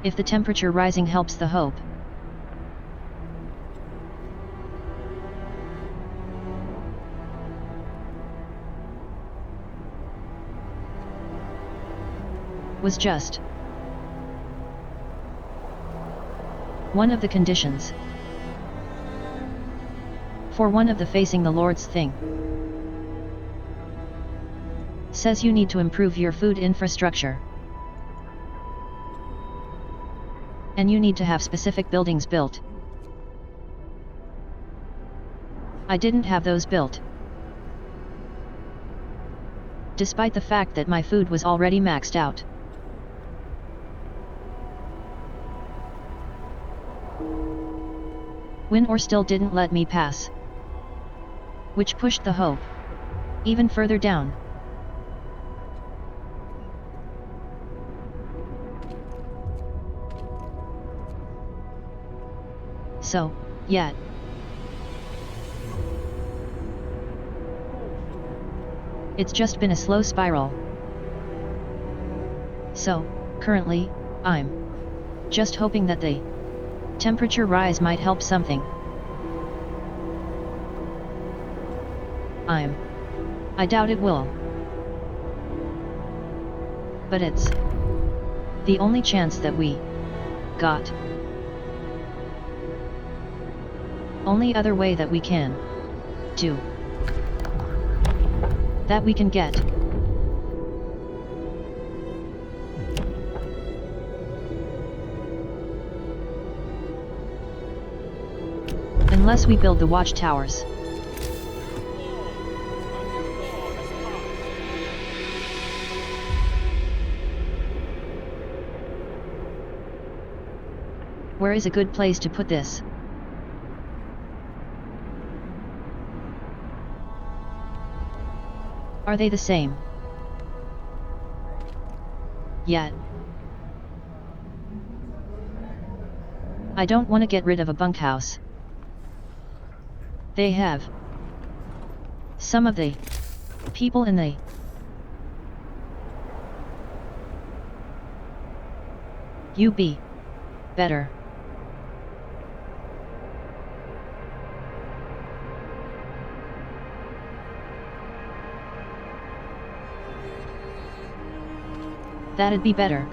If the temperature rising helps the hope. Was just one of the conditions. For one of the facing the Lord's thing. Says you need to improve your food infrastructure. And you need to have specific buildings built. I didn't have those built. Despite the fact that my food was already maxed out. Win or still didn't let me pass. Which pushed the hope even further down. So, yet. It's just been a slow spiral. So, currently, I'm just hoping that the temperature rise might help something. I doubt it will. But it's the only chance that we got. Only other way that we can too. That we can get. Unless we build the watchtowers. Where is a good place to put this? Are they the same? Yet. I don't want to get rid of a bunkhouse. They have some of the people in the you be better. That'd be better.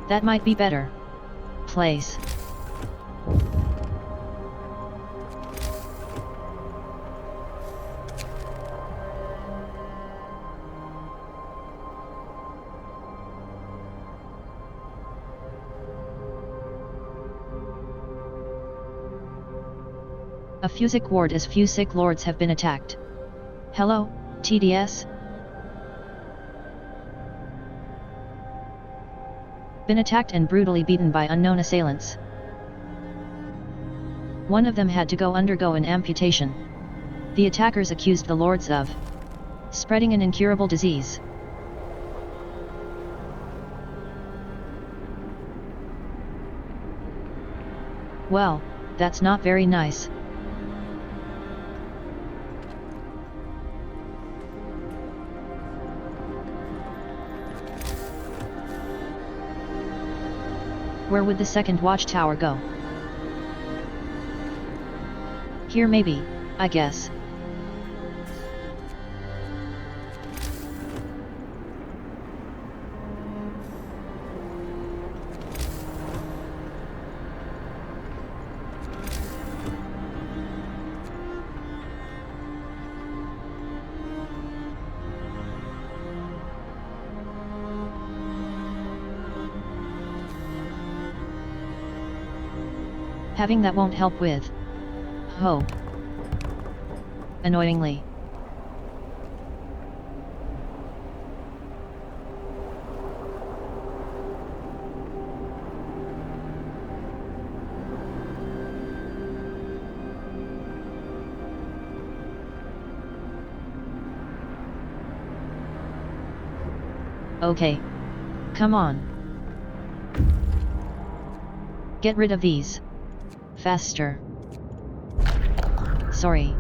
That might be better. Place. A few sick ward as few sick lords have been attacked. Hello, TDS? Been attacked and brutally beaten by unknown assailants. One of them had to undergo an amputation. The attackers accused the lords of spreading an incurable disease. Well, that's not very nice. Where would the second watchtower go? Here maybe, I guess. Having that won't help with hope. Annoyingly. Okay. Come on. Get rid of these. Faster. Sorry.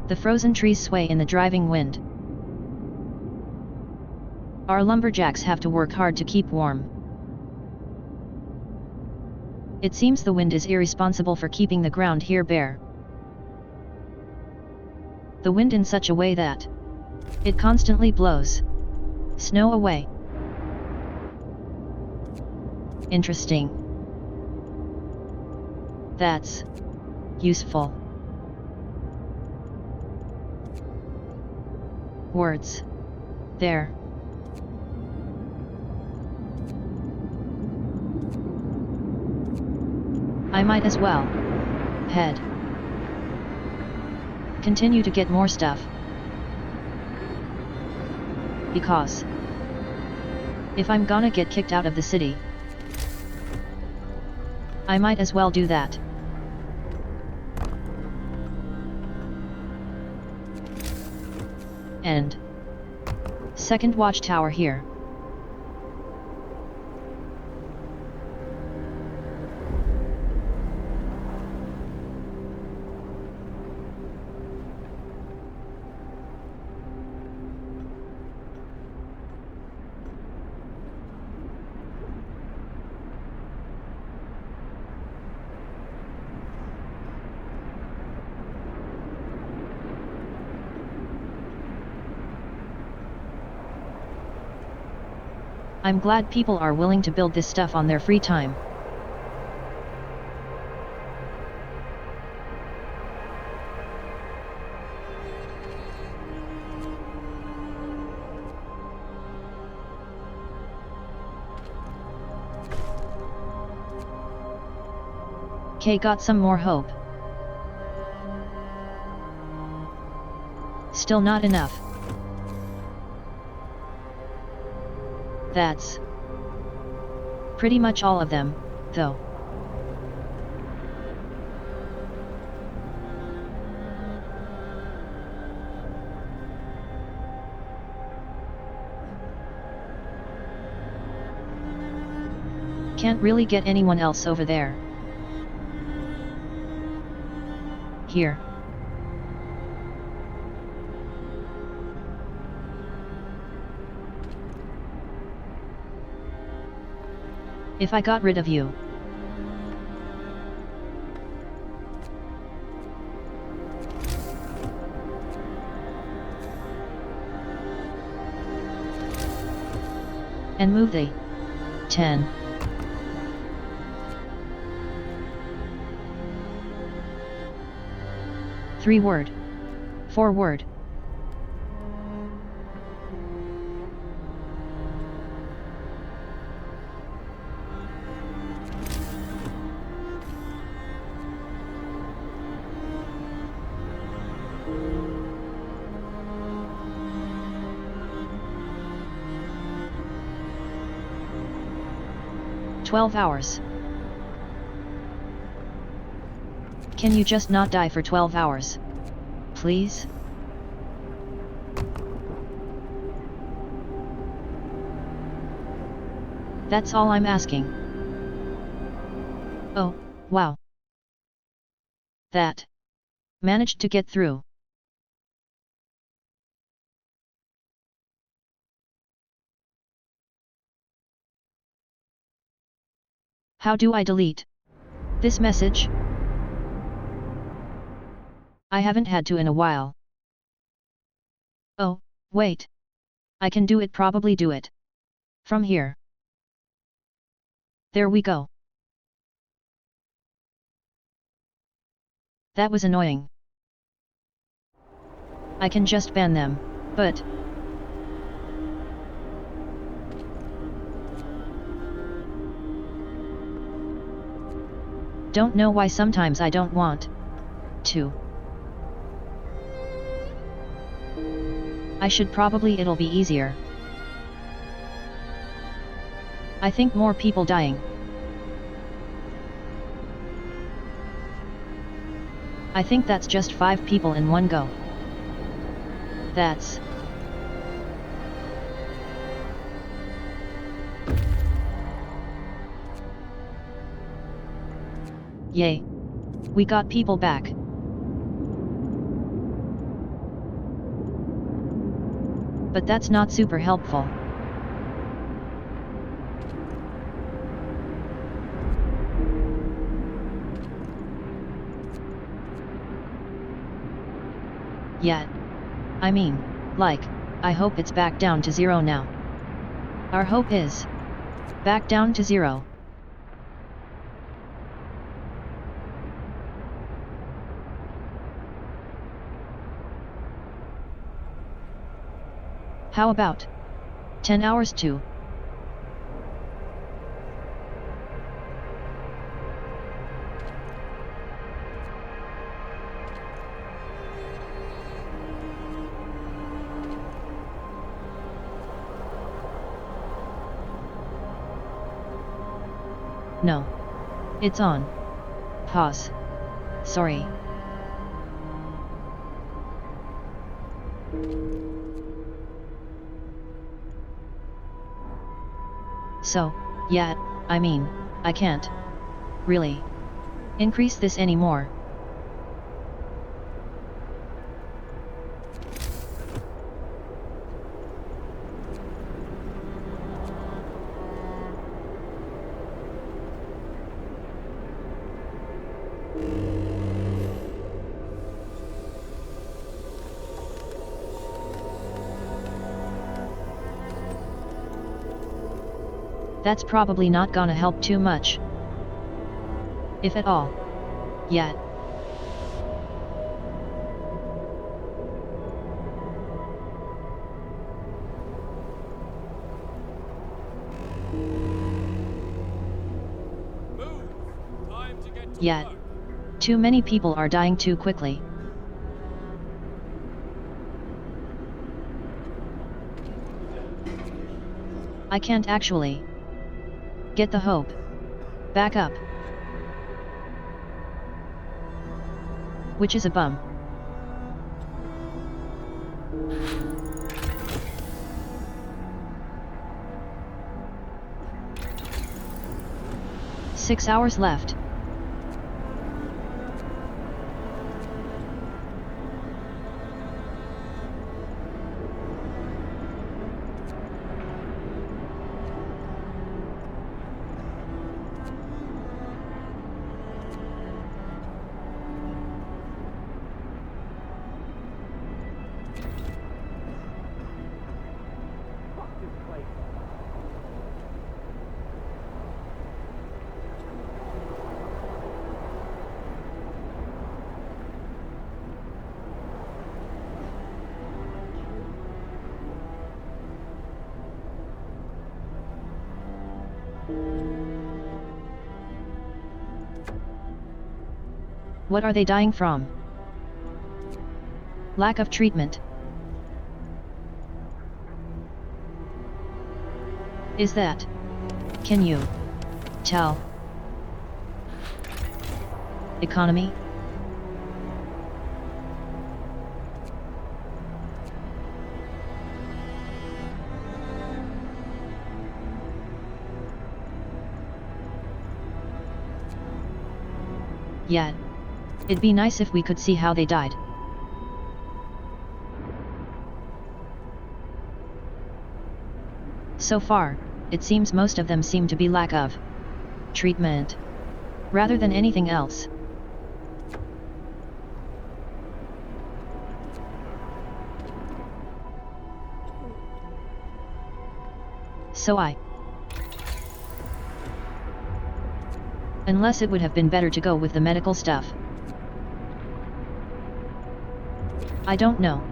The frozen trees sway in the driving wind. Our lumberjacks have to work hard to keep warm. It seems the wind is irresponsible for keeping the ground here bare. The wind in such a way that it constantly blows snow away. Interesting. That's useful. Words. There. I might as well head. Continue to get more stuff. Because if I'm gonna get kicked out of the city, I might as well do that. End. Second watchtower here. I'm glad people are willing to build this stuff on their free time. Kay got some more hope. Still not enough. That's pretty much all of them, though. Can't really get anyone else over there. Here. If I got rid of you. And move the 10. Three-word. Four-word. $12. Can you just not die for 12 hours? Please? That's all I'm asking. Oh, wow. That. Managed to get through. How do I delete this message? I haven't had to in a while. Oh, wait. I can do it, probably do it. From here. There we go. That was annoying. I can just ban them, but... Don't know why sometimes I don't want to. I should probably, it'll be easier. I think more people dying. I think that's just 5 people in one go. That's... Yay. We got people back. But that's not super helpful. Yet. I mean, like, I hope it's back down to 0 now. Our hope is back down to 0. How about 10 hours too? No. It's on. Pause. Sorry. So, yeah, I mean, I can't really increase this anymore. That's probably not gonna help too much. If at all. Yet. Move! Time to get Yet, too many people are dying too quickly. I can't actually get the hope back up. Which is a bum. Six hours left. What are they dying from? Lack of treatment. Is that? Can you tell? Economy? Yet, it'd be nice if we could see how they died. So far, it seems most of them seem to be lack of treatment, rather than anything else. So unless it would have been better to go with the medical stuff. I don't know.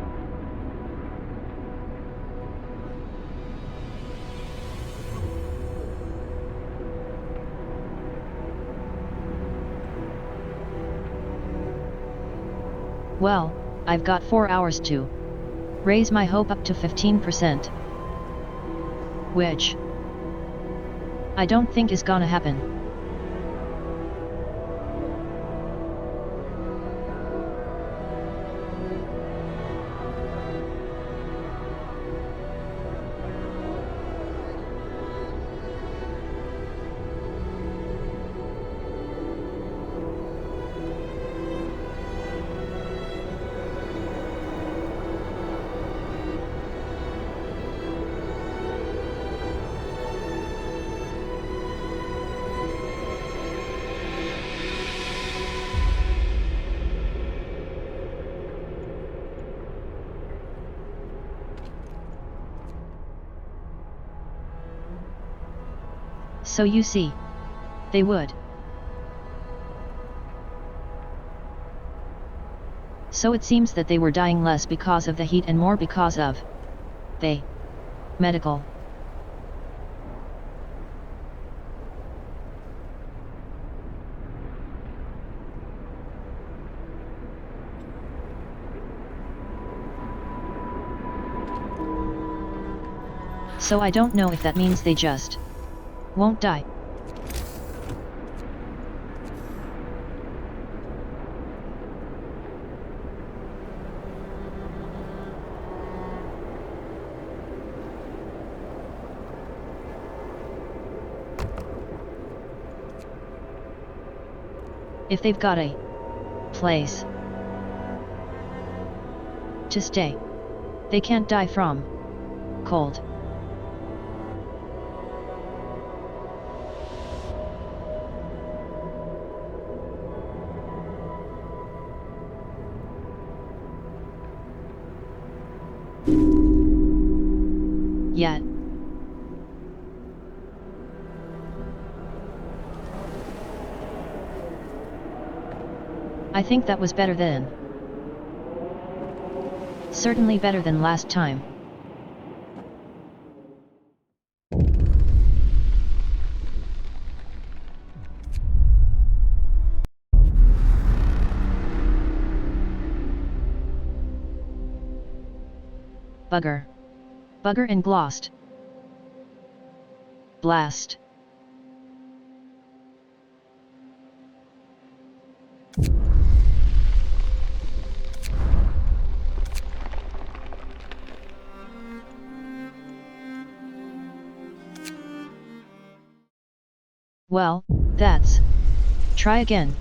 Well, I've got 4 hours to raise my hope up to 15%. Which I don't think is gonna happen. So you see, they would. So it seems that they were dying less because of the heat and more because of the medical. So I don't know if that means they just won't die. If they've got a place to stay, they can't die from cold. Yet. I think that was better than. Certainly better than last time. Bugger. Bugger and glost. Blast. Well, that's. Try again.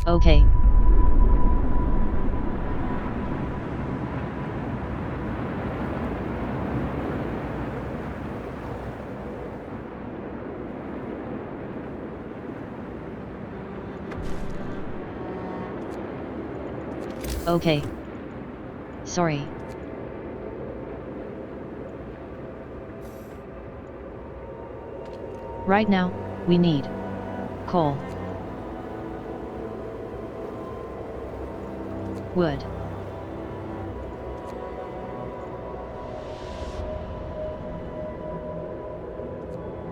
Okay. Okay. Sorry. Right now, we need coal, wood,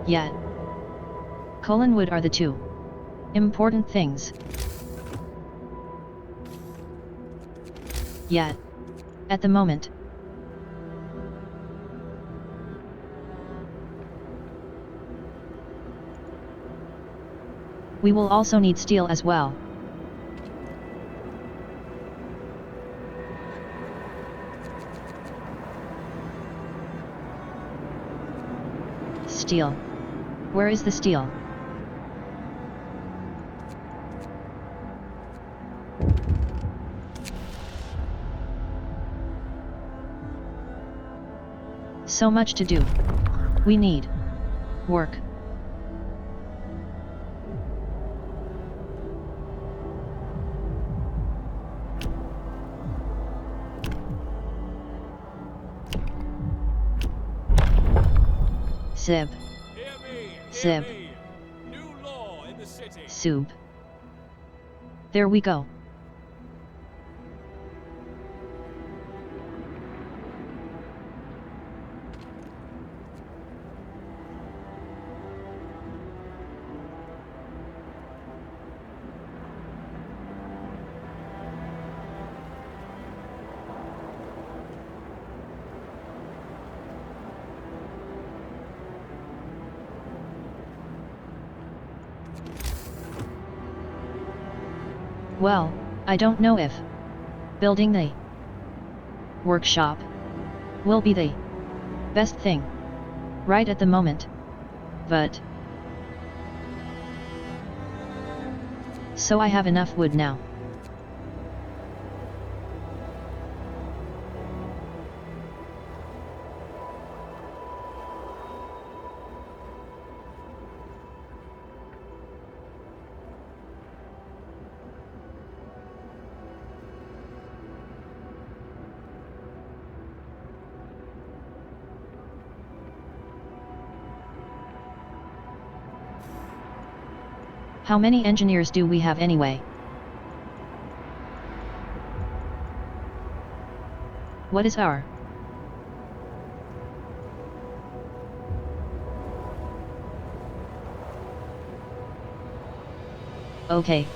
yet coal and wood are the two important things. Yet, at the moment, we will also need steel as well. Steel. Where is the steel? So much to do. We need work. Zib. Hear me, Zib. hear me. New law in the city. Sub. There we go. Well, I don't know if building the workshop will be the best thing right at the moment, but so I have enough wood now. How many engineers do we have anyway? What is our okay,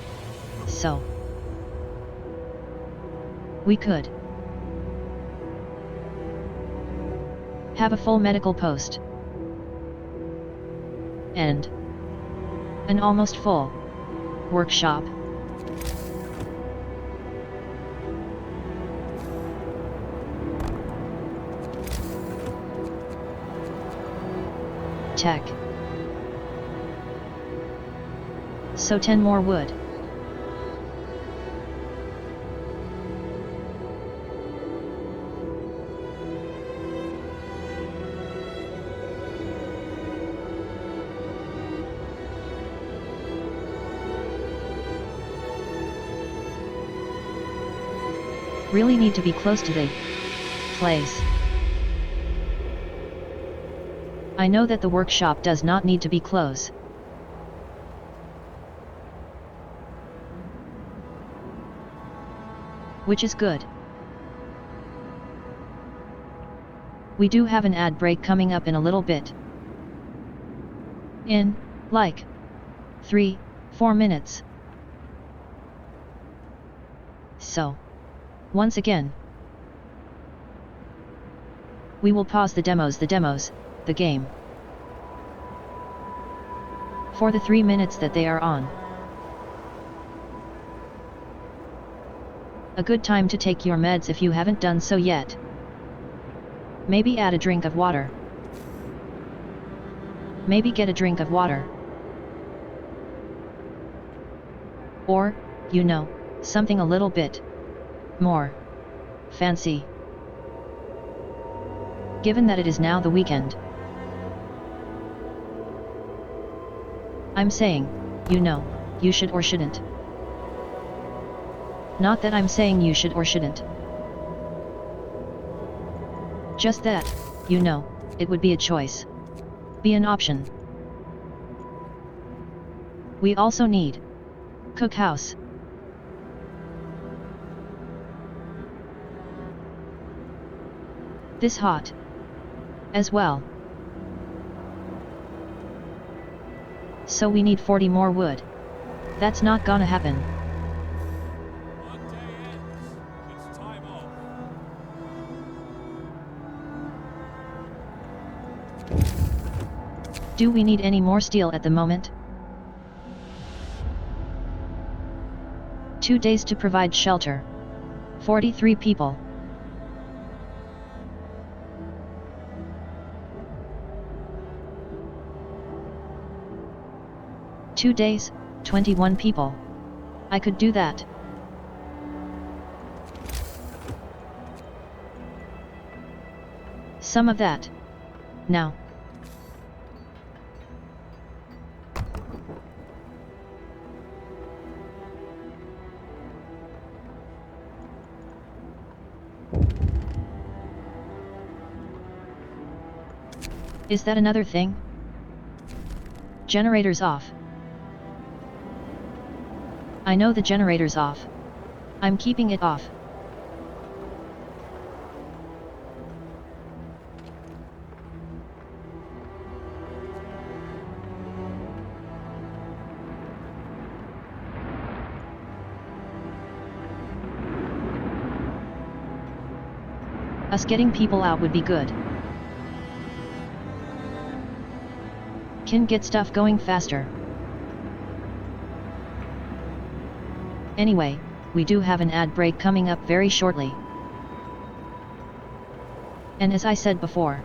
so we could have a full medical post and an almost full workshop. Tech. So 10 more wood. Really need to be close to the place. I know that the workshop does not need to be close. Which is good. We do have an ad break coming up in a little bit. In, like, 3-4 minutes. So, once again, we will pause the demos, the game, for the 3 minutes that they are on. A good time to take your meds if you haven't done so yet. Maybe add a drink of water. Maybe get a drink of water. Or, you know, something a little bit more fancy. Given that it is now the weekend. I'm saying, you know, you should or shouldn't. Not that I'm saying you should or shouldn't. Just that, you know, it would be a choice. Be an option. We also need cookhouse. This hot as well. So we need 40 more wood. That's not gonna happen. One day ends. It's time off. Do we need any more steel at the moment? 2 days to provide shelter. 43 people. Two days, 21 people. I could do that. Some of that. Now. Is that another thing? Generators off. I know the generator's off. I'm keeping it off. Us getting people out would be good. Can get stuff going faster. Anyway, we do have an ad break coming up very shortly. And as I said before,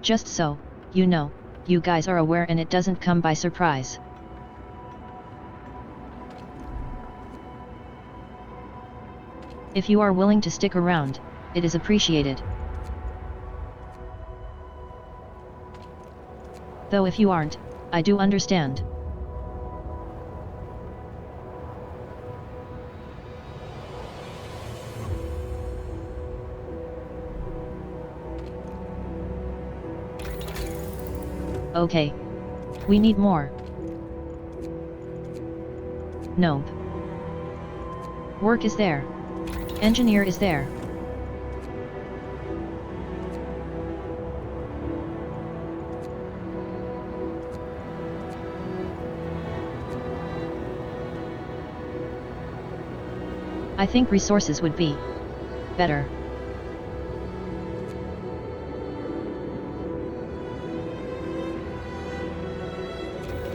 just so, you know, you guys are aware and it doesn't come by surprise. If you are willing to stick around, it is appreciated. Though if you aren't, I do understand. Okay. We need more. Nope. Work is there. Engineer is there. I think resources would be better.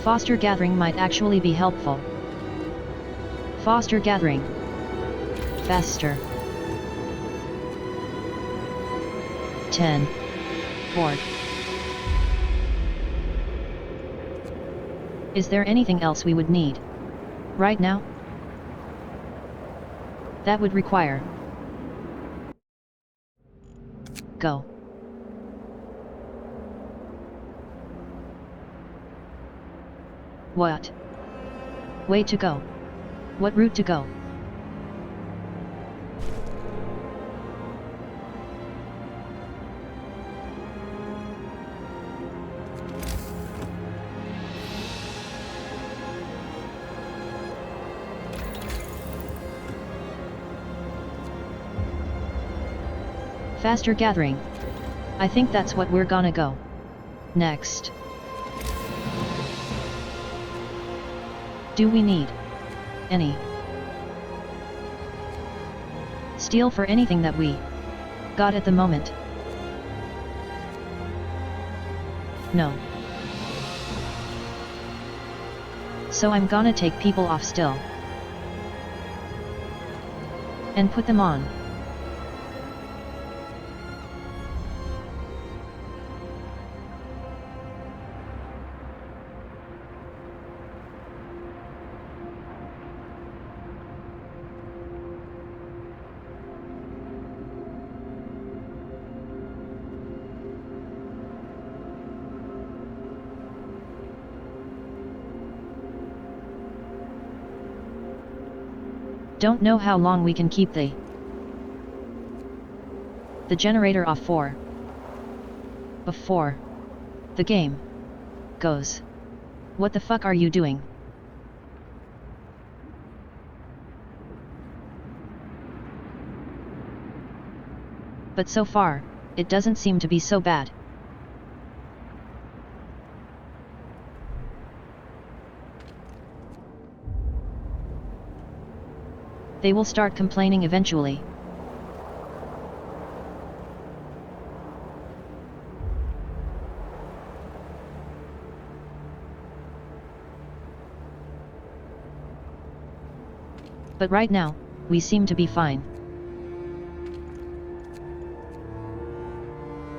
Foster gathering might actually be helpful. Foster gathering. Faster. 10. Board. Is there anything else we would need right now? That would require go. What way to go? What route to go? Faster gathering. I think that's what we're gonna go next. Do we need any steel for anything that we got at the moment? No. So I'm gonna take people off still. And put them on. Don't know how long we can keep the generator off for before the game goes. What the fuck are you doing? But so far, it doesn't seem to be so bad. They will start complaining eventually. But right now, we seem to be fine.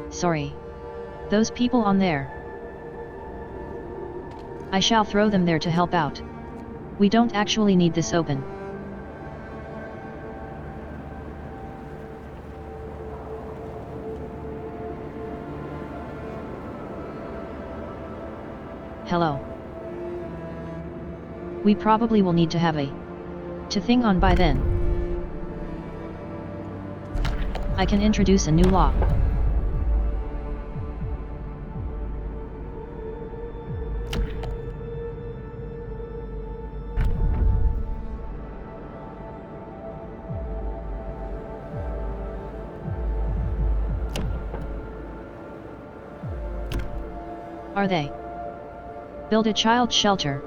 Sorry. Those people on there. I shall throw them there to help out. We don't actually need this open. Hello. We probably will need to have a thing on by then. I can introduce a new law. Are they? Build a child shelter.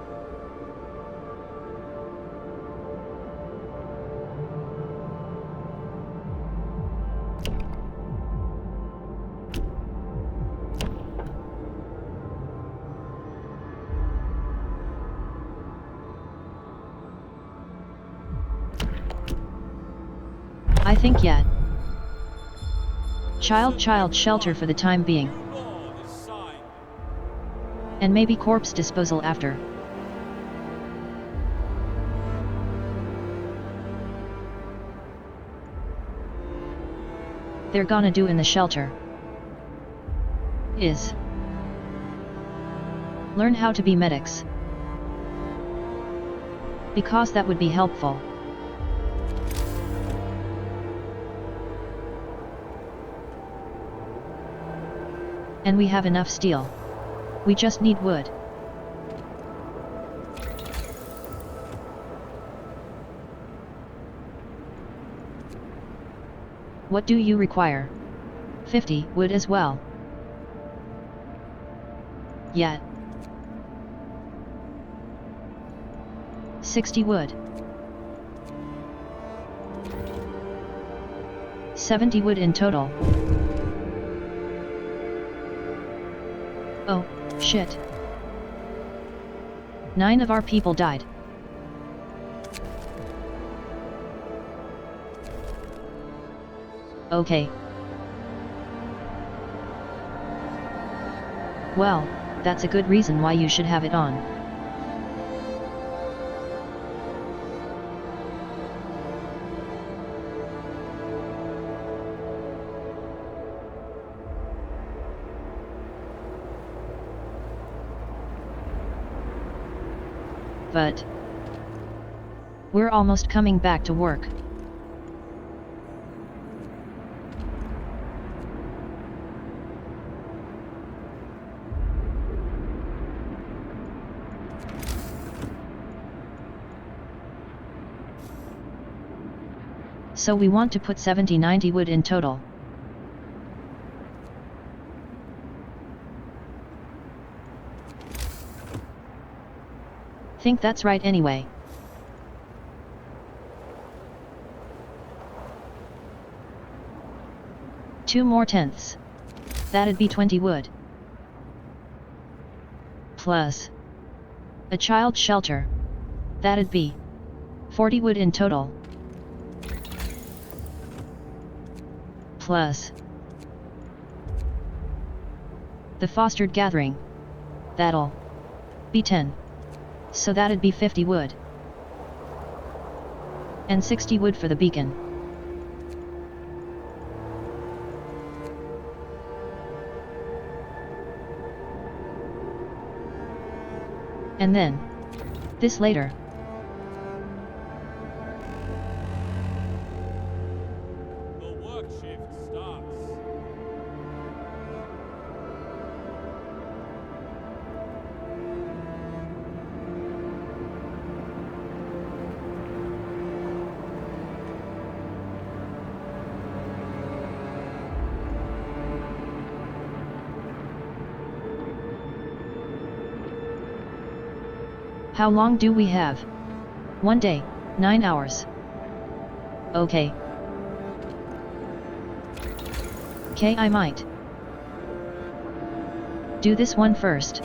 I think yet. Child shelter for the time being. New law is signed. And maybe corpse disposal after. They're gonna do in the shelter is learn how to be medics. Because that would be helpful. And we have enough steel. We just need wood. What do you require? 50 wood as well. Yet. 60 wood. 70 wood in total. Oh, shit. 9 of our people died. Okay. Well, that's a good reason why you should have it on. But we're almost coming back to work. So we want to put 70-90 wood in total. Think that's right anyway. Two more tenths. That'd be 20 wood. Plus a child shelter. That'd be 40 wood in total. Plus the fostered gathering. That'll be 10. So that'd be 50 wood. And 60 wood for the beacon. And then this later. The work shift starts. How long do we have? 1 day, 9 hours. Okay. I might do this one first.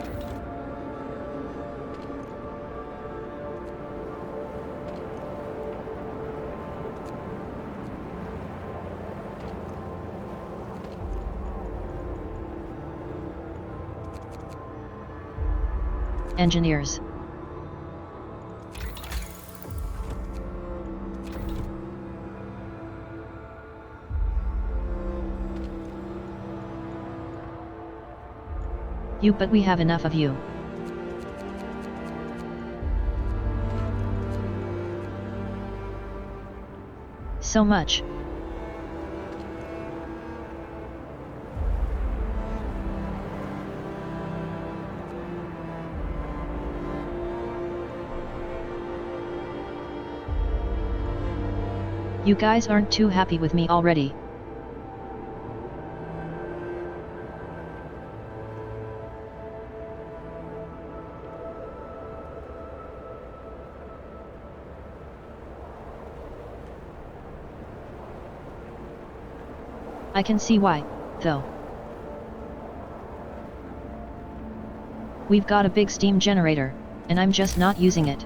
Engineers. But we have enough of you. So much. You guys aren't too happy with me already. I can see why, though. We've got a big steam generator, and I'm just not using it.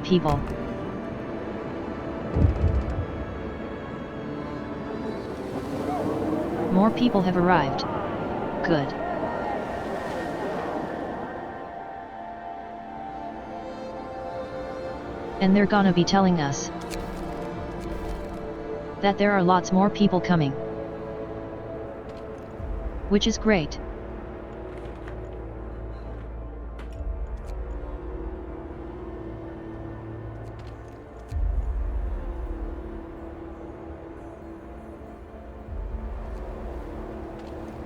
People. More people have arrived. Good. And they're gonna be telling us that there are lots more people coming. Which is great.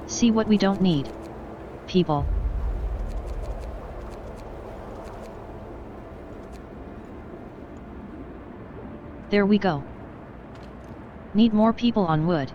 See what we don't need. People. There we go. Need more people on wood.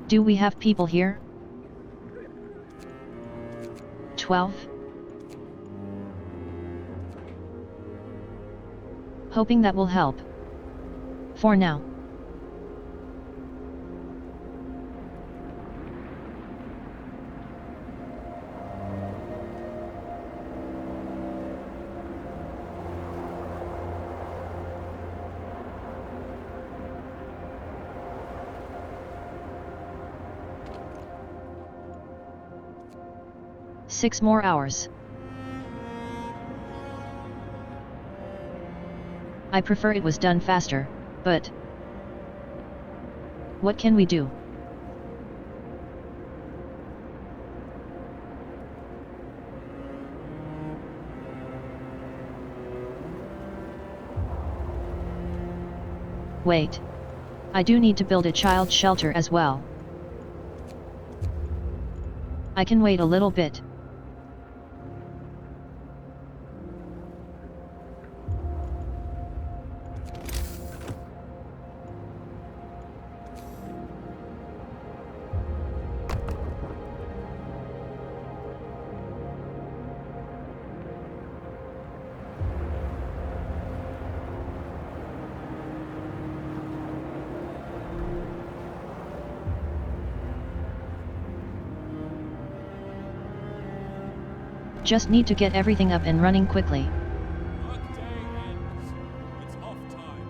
Do we have people here? 12? Hoping that will help. For now. Six more hours. I prefer it was done faster, but what can we do? Wait. I do need to build a child shelter as well. I can wait a little bit. Just need to get everything up and running quickly. Workday ends. It's off time.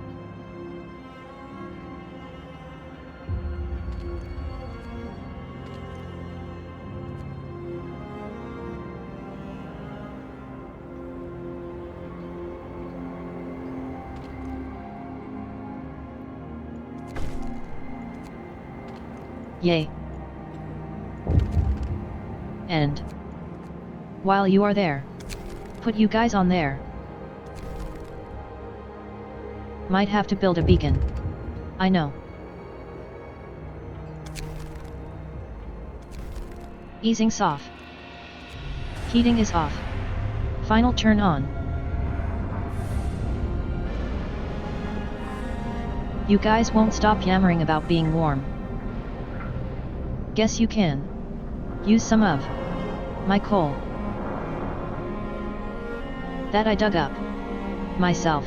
Yay. And while you are there, put you guys on there. Might have to build a beacon. I know. Easing's off. Heating is off. Final turn on. You guys won't stop yammering about being warm. Guess you can use some of my coal that I dug up myself.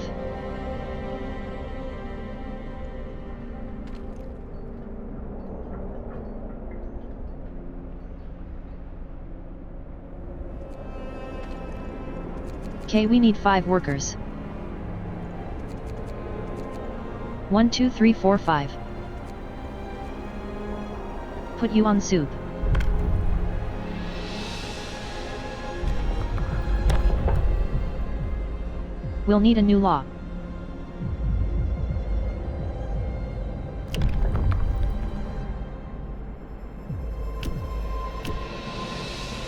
Okay, we need 5 workers. 1 2 3 4 5. Put you on soup. We'll need a new law.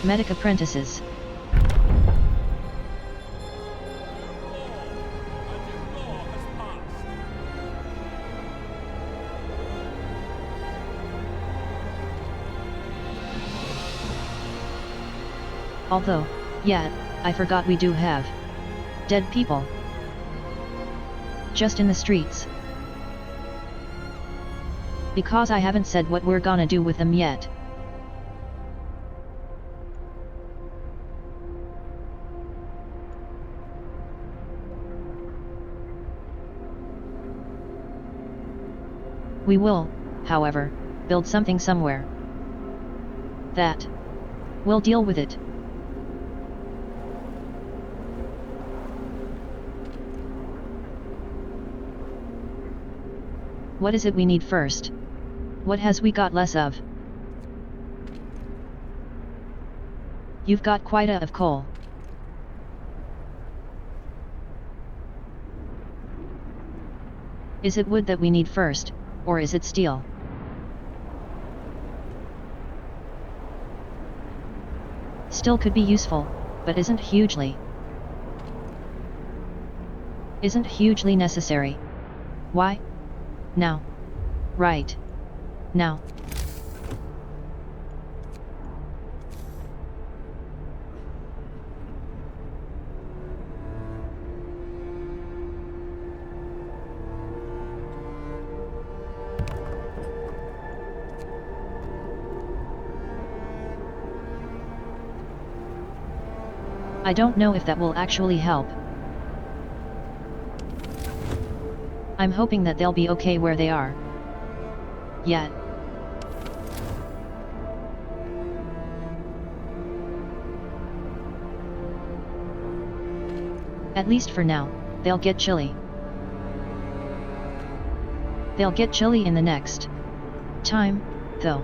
Medic apprentices. Although, yeah, I forgot we do have dead people just in the streets. Because I haven't said what we're gonna do with them yet. We will, however, build something somewhere that will deal with it. What is it we need first? What has we got less of? You've got quite a of coal. Is it wood that we need first, or is it steel? Still could be useful, but isn't hugely necessary. Why? Now. Right. Now. I don't know if that will actually help. I'm hoping that they'll be okay where they are. Yet. At least for now, they'll get chilly. They'll get chilly in the next time, though.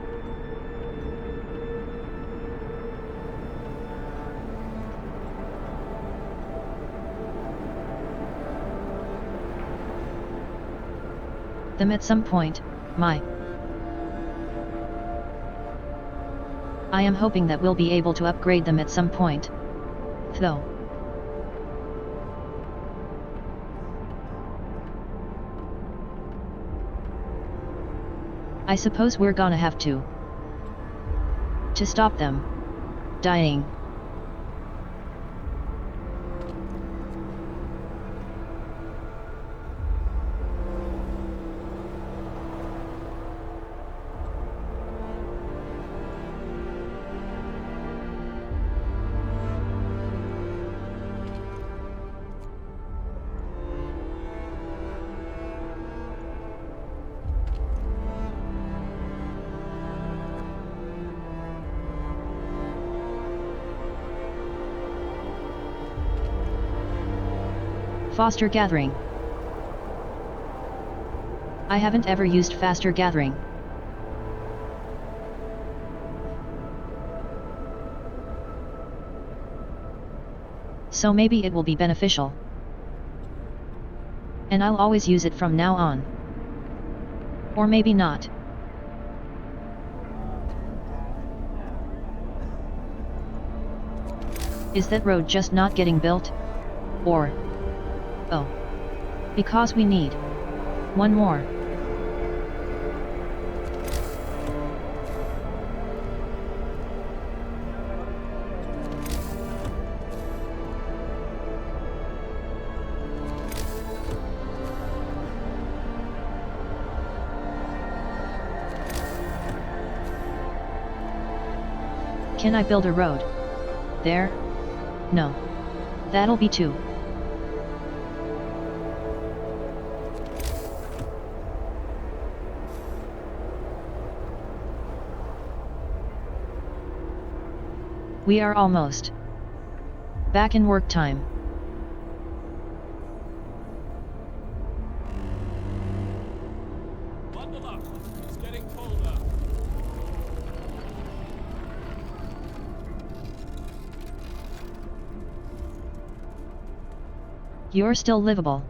them at some point, my. I am hoping that we'll be able to upgrade them at some point. Though. I suppose we're gonna have to stop them dying. Foster gathering. I haven't ever used faster gathering. So maybe it will be beneficial. And I'll always use it from now on. Or maybe not. Is that road just not getting built? Or... oh. Because we need one more. Can I build a road? There? No. That'll be too. We are almost back in work time. Bundle up. It's getting colder. You're still livable.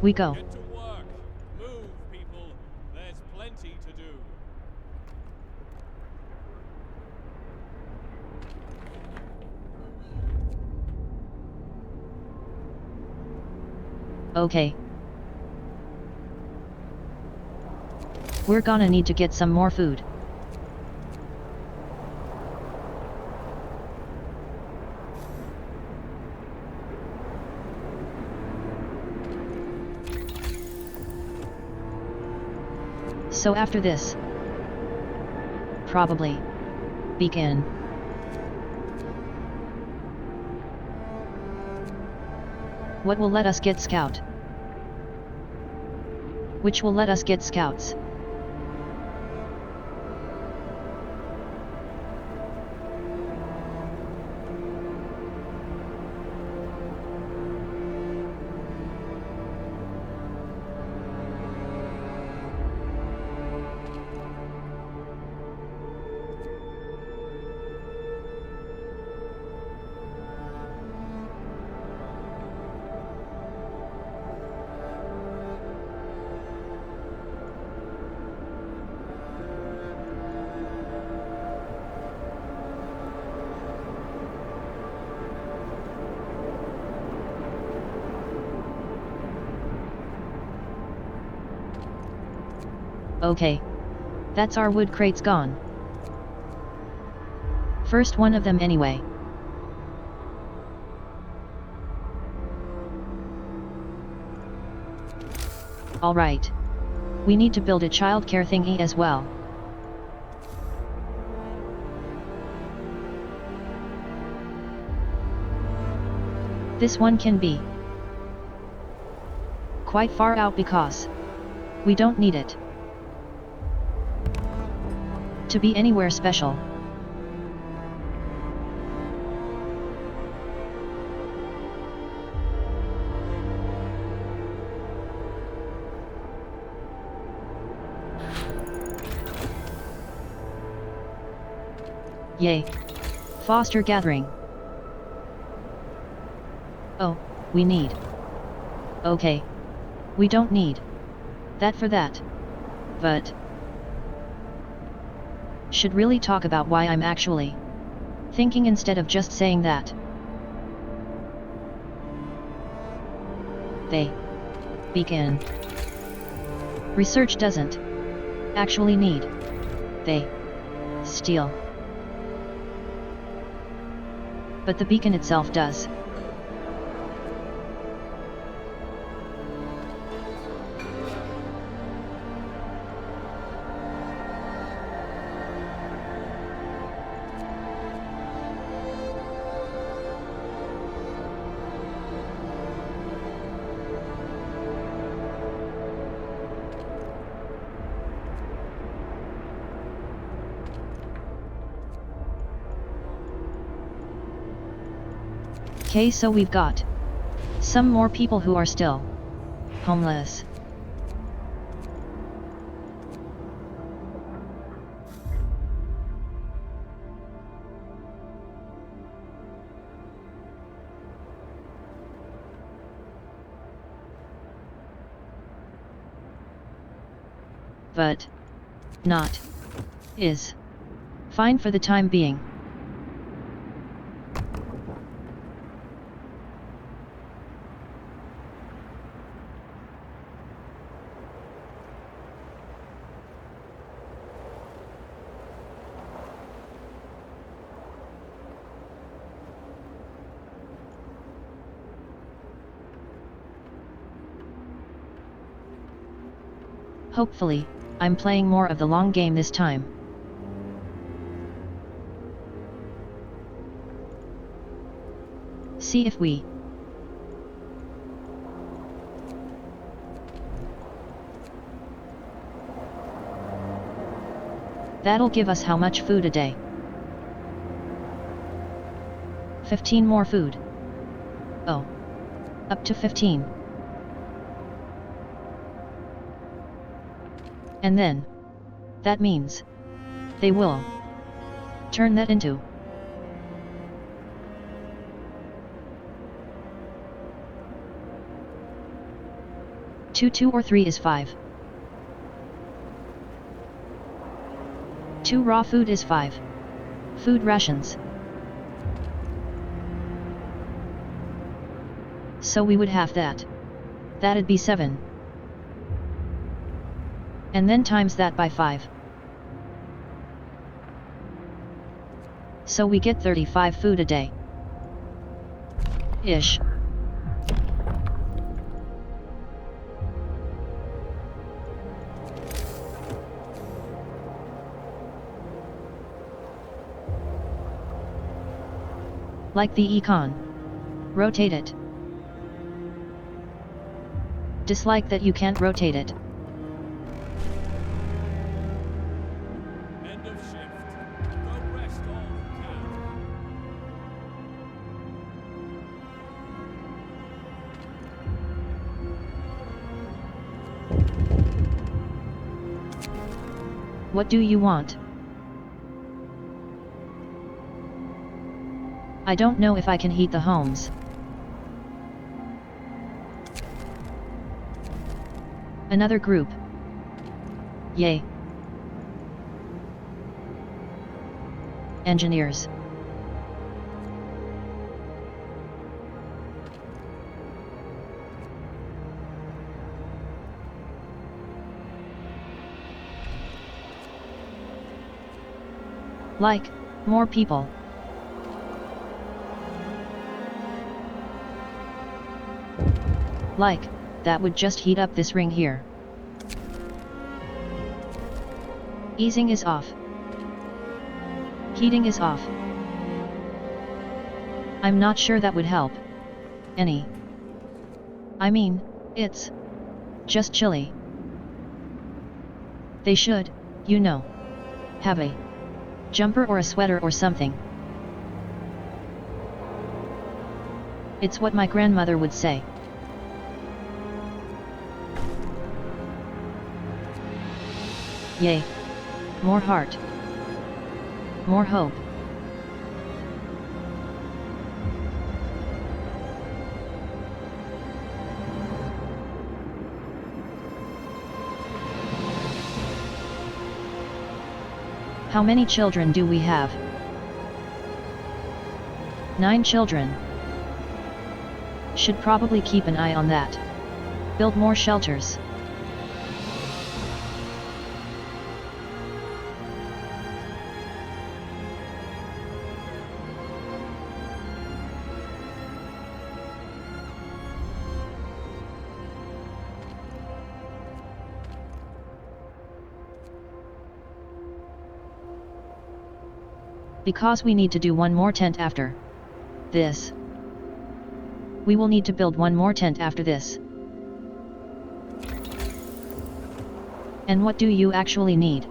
We go. Get to work. Move, people. There's plenty to do. Okay. We're gonna need to get some more food. So after this, probably begin. What will let us get scout? Which will let us get scouts? Okay. That's our wood crates gone. First one of them anyway. Alright. We need to build a childcare thingy as well. This one can be quite far out because we don't need it to be anywhere special. Yay! Foster gathering. Oh, we need. Okay. We don't need. That for that. But. Should really talk about why I'm actually thinking instead of just saying that. They begin. Research doesn't actually need. They steal. But the beacon itself does. Okay, so we've got some more people who are still homeless. But not is fine for the time being. Hopefully, I'm playing more of the long game this time. See if we that'll give us how much food a day? 15 more food. Oh. Up to 15. And then, that means, they will turn that into two or 3 is 5. 2 raw food is 5. Food rations. So we would have that. That'd be 7. And then times that by 5. So we get 35 food a day. Ish. Like the econ. Rotate it. Dislike that you can't rotate it. End of shift. Go rest all you can. What do you want? I don't know if I can heat the homes. Another group. Yay. Engineers. Like, more people. Like, that would just heat up this ring here. Easing is off. Heating is off. I'm not sure that would help. Any. I mean, it's just chilly. They should, you know, have a jumper or a sweater or something. It's what my grandmother would say. Yay. More heart. More hope. How many children do we have? 9 children. Should probably keep an eye on that. Build more shelters. Because we need to do one more tent after this. We will need to build one more tent after this. And what do you actually need?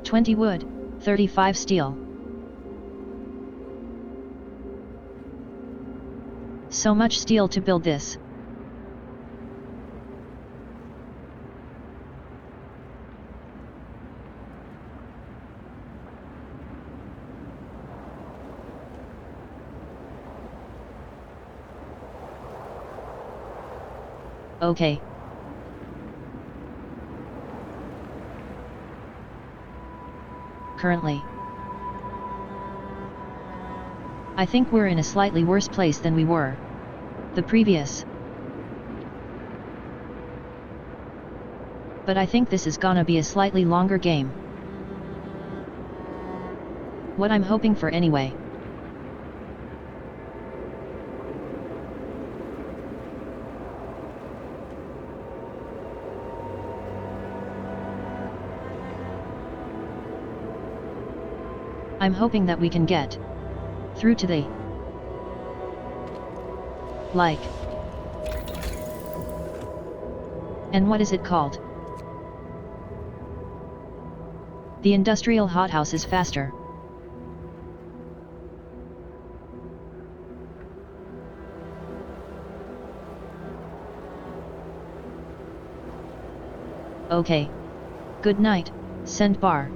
20 wood, 35 steel. So much steel to build this. Okay. Currently, I think we're in a slightly worse place than we were the previous. But I think this is gonna be a slightly longer game. What I'm hoping for anyway. I'm hoping that we can get through to the like. And what is it called? The industrial hothouse is faster. Okay. Good night, Sandbar.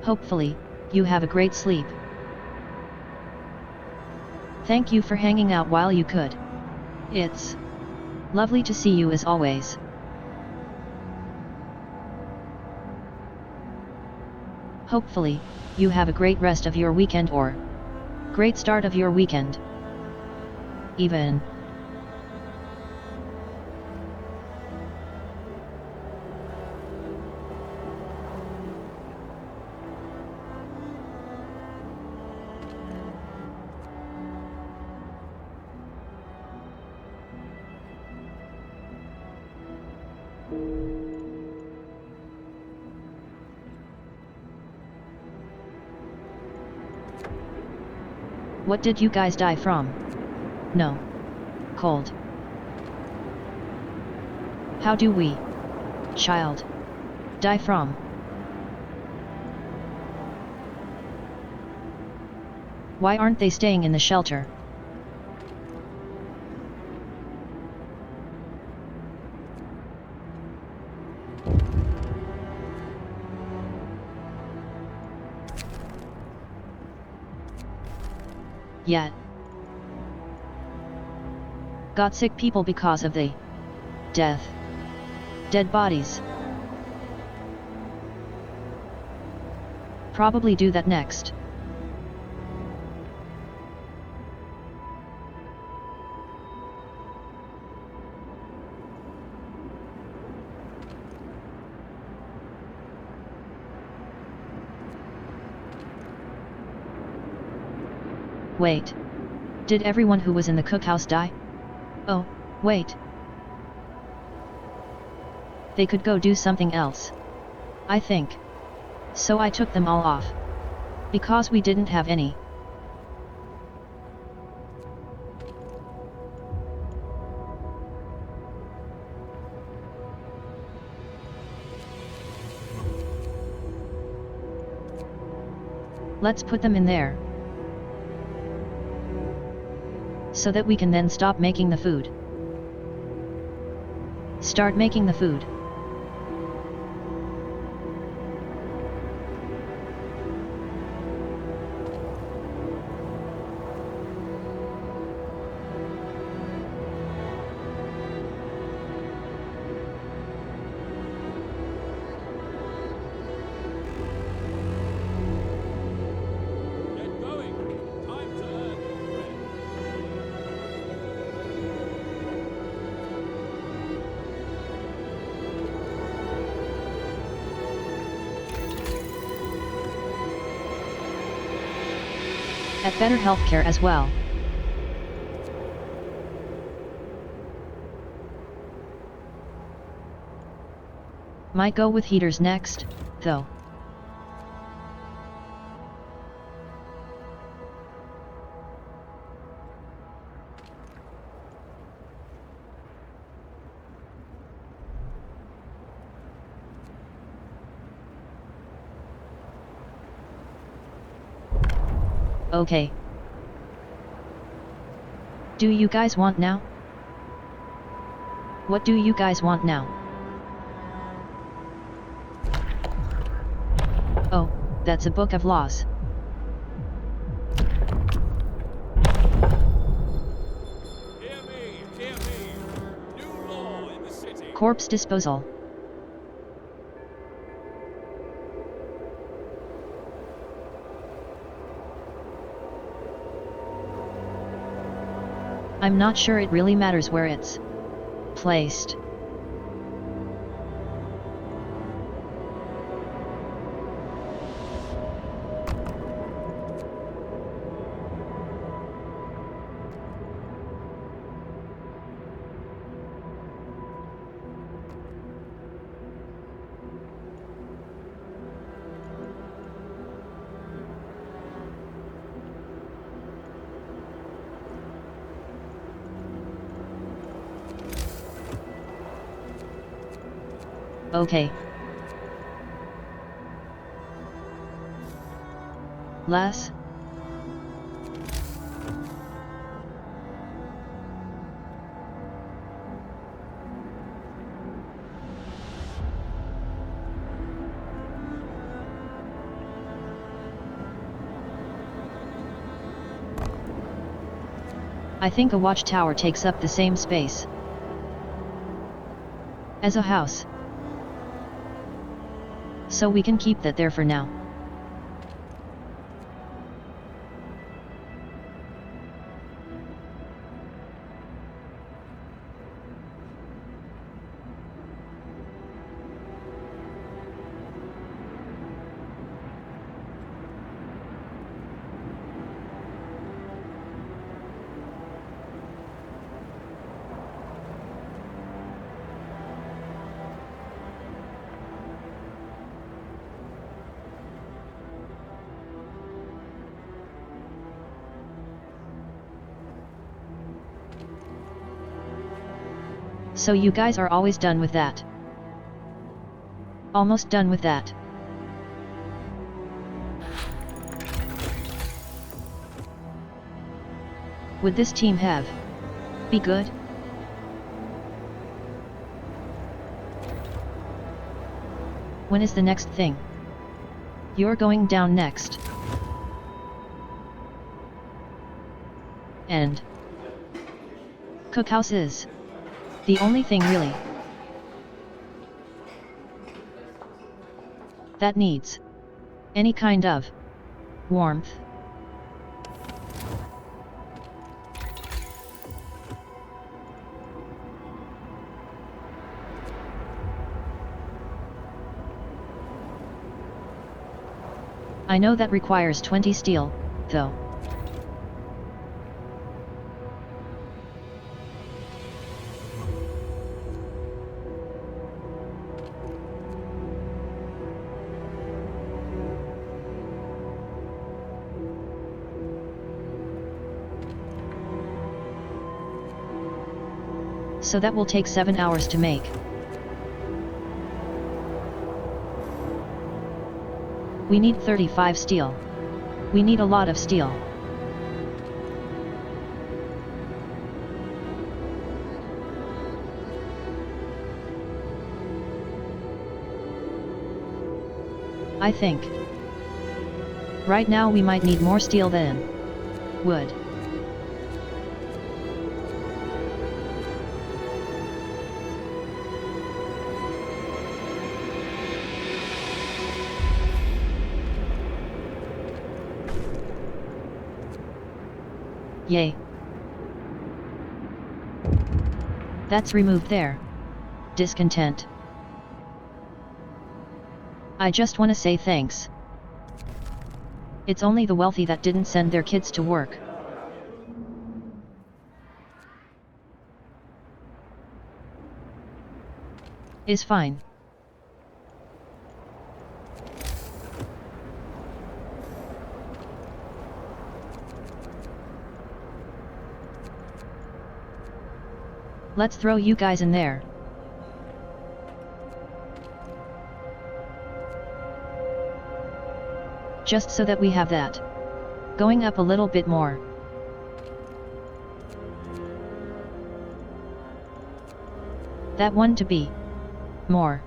Hopefully, you have a great sleep. Thank you for hanging out while you could. It's lovely to see you as always. Hopefully, you have a great rest of your weekend or great start of your weekend. Even. What did you guys die from? No. Cold. How do we, child, die from? Why aren't they staying in the shelter? Yet. Got sick people because of the dead bodies. Probably do that next. Wait. Did everyone who was in the cookhouse die? Oh, wait. They could go do something else. I think. So I took them all off. Because we didn't have any. Let's put them in there. So that we can then stop making the food. Start making the food. At better healthcare as well. Might go with heaters next, though. Okay. Do you guys want now? What do you guys want now? Oh, that's a book of laws. Hear me, hear me. New law in the city. Corpse disposal. I'm not sure it really matters where it's placed. Okay. Less? I think a watchtower takes up the same space as a house. So we can keep that there for now. So you guys are always done with that? Almost done with that. Would this team have be good? When is the next thing? You're going down next. And cookhouse is the only thing really that needs any kind of warmth. I know that requires 20 steel, though. So that will take 7 hours to make. We need 35 steel. We need a lot of steel. I think right now we might need more steel than wood. Yay. That's removed there. Discontent. I just wanna say thanks. It's only the wealthy that didn't send their kids to work. Is fine. Let's throw you guys in there. Just so that we have that. Going up a little bit more. That one to be more.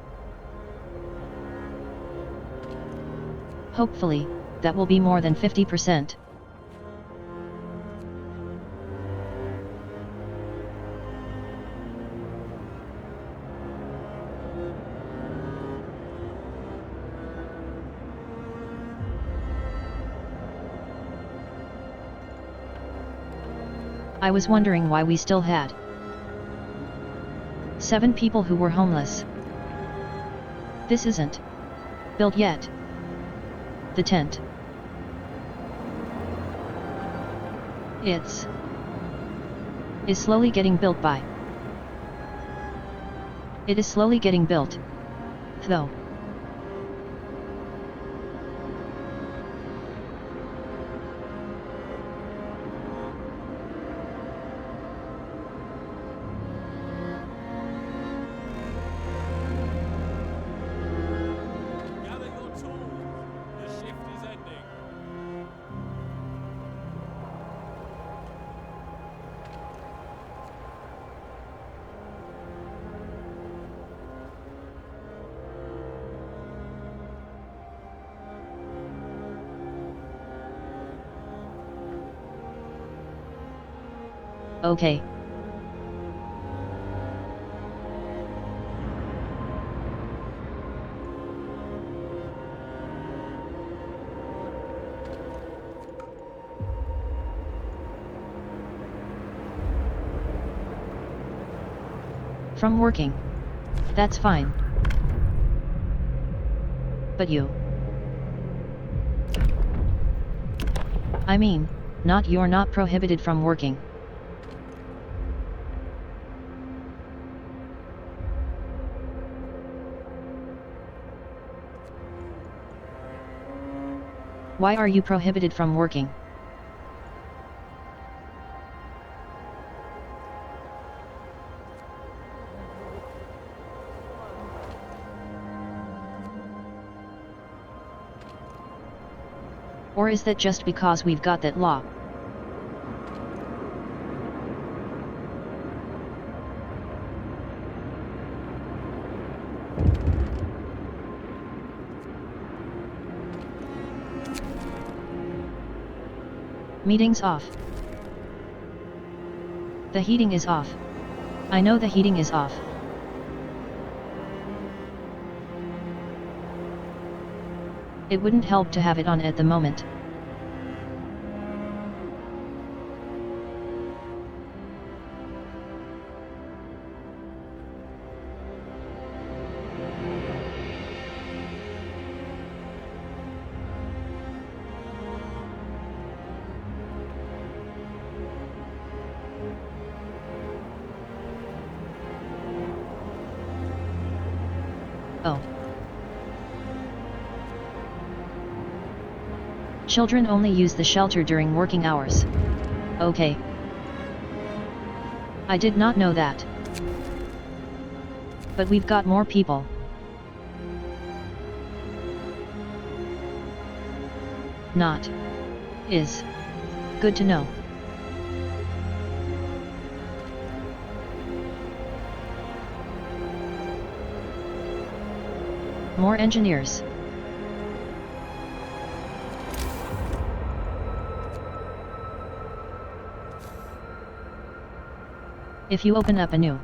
Hopefully, that will be more than 50%. I was wondering why we still had 7 people who were homeless. This isn't built yet. The tent. Is slowly getting built by. It is slowly getting built. Though. Gather your tools. The shift is ending. Okay. From working. That's fine. But you. I mean, you're not prohibited from working. Why are you prohibited from working? Or is that just because we've got that law? Meeting's off. The heating is off. I know the heating is off. It wouldn't help to have it on at the moment. Oh. Children only use the shelter during working hours. Okay. I did not know that. But we've got more people. Not. Is. Good to know. More engineers. If you open up a new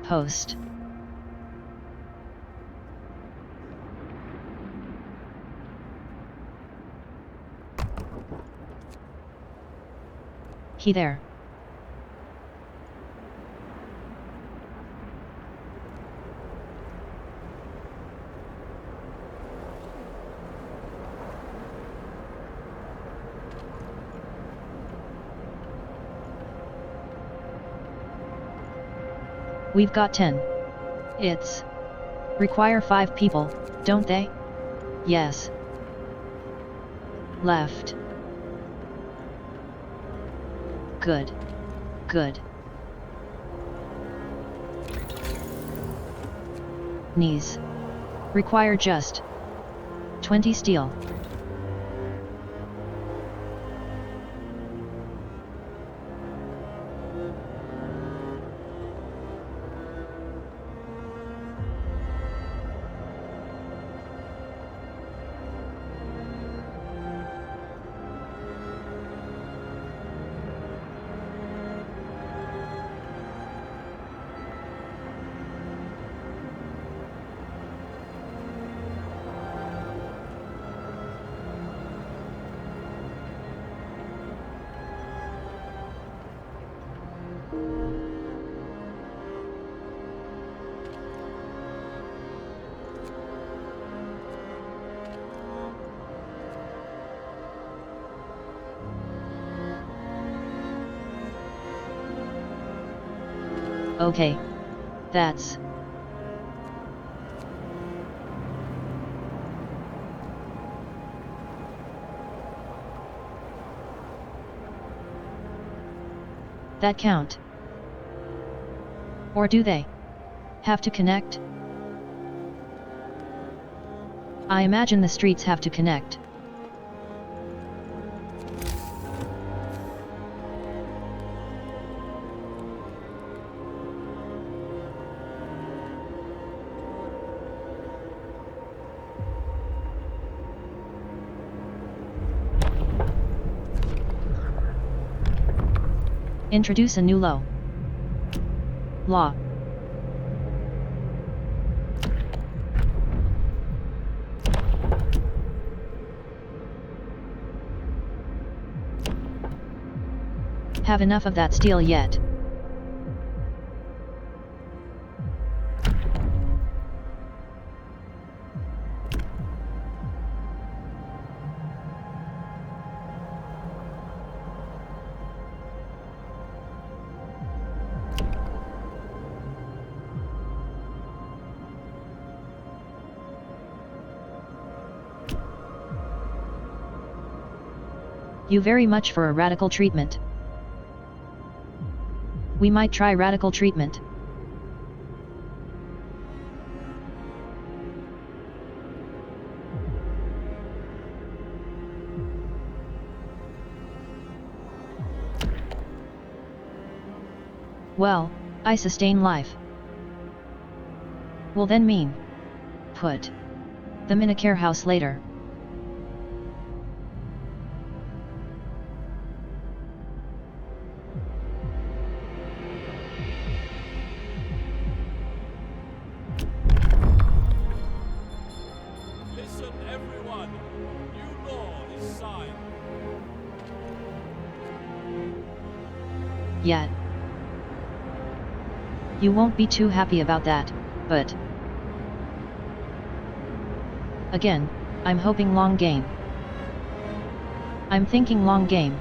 post, he there. We've got 10. It's require 5 people, don't they? Yes. Left. Good. Good. Knees. Require just 20 steel. Okay. That's that count? Or do they have to connect? I imagine the streets have to connect. Introduce a new law. Have enough of that steel yet? You very much for a radical treatment. We might try radical treatment. Well, I sustain life. Will then mean put them in a care house later. Listen, everyone. New law is signed. Yet. You won't be too happy about that, but again, I'm hoping long game. I'm thinking long game.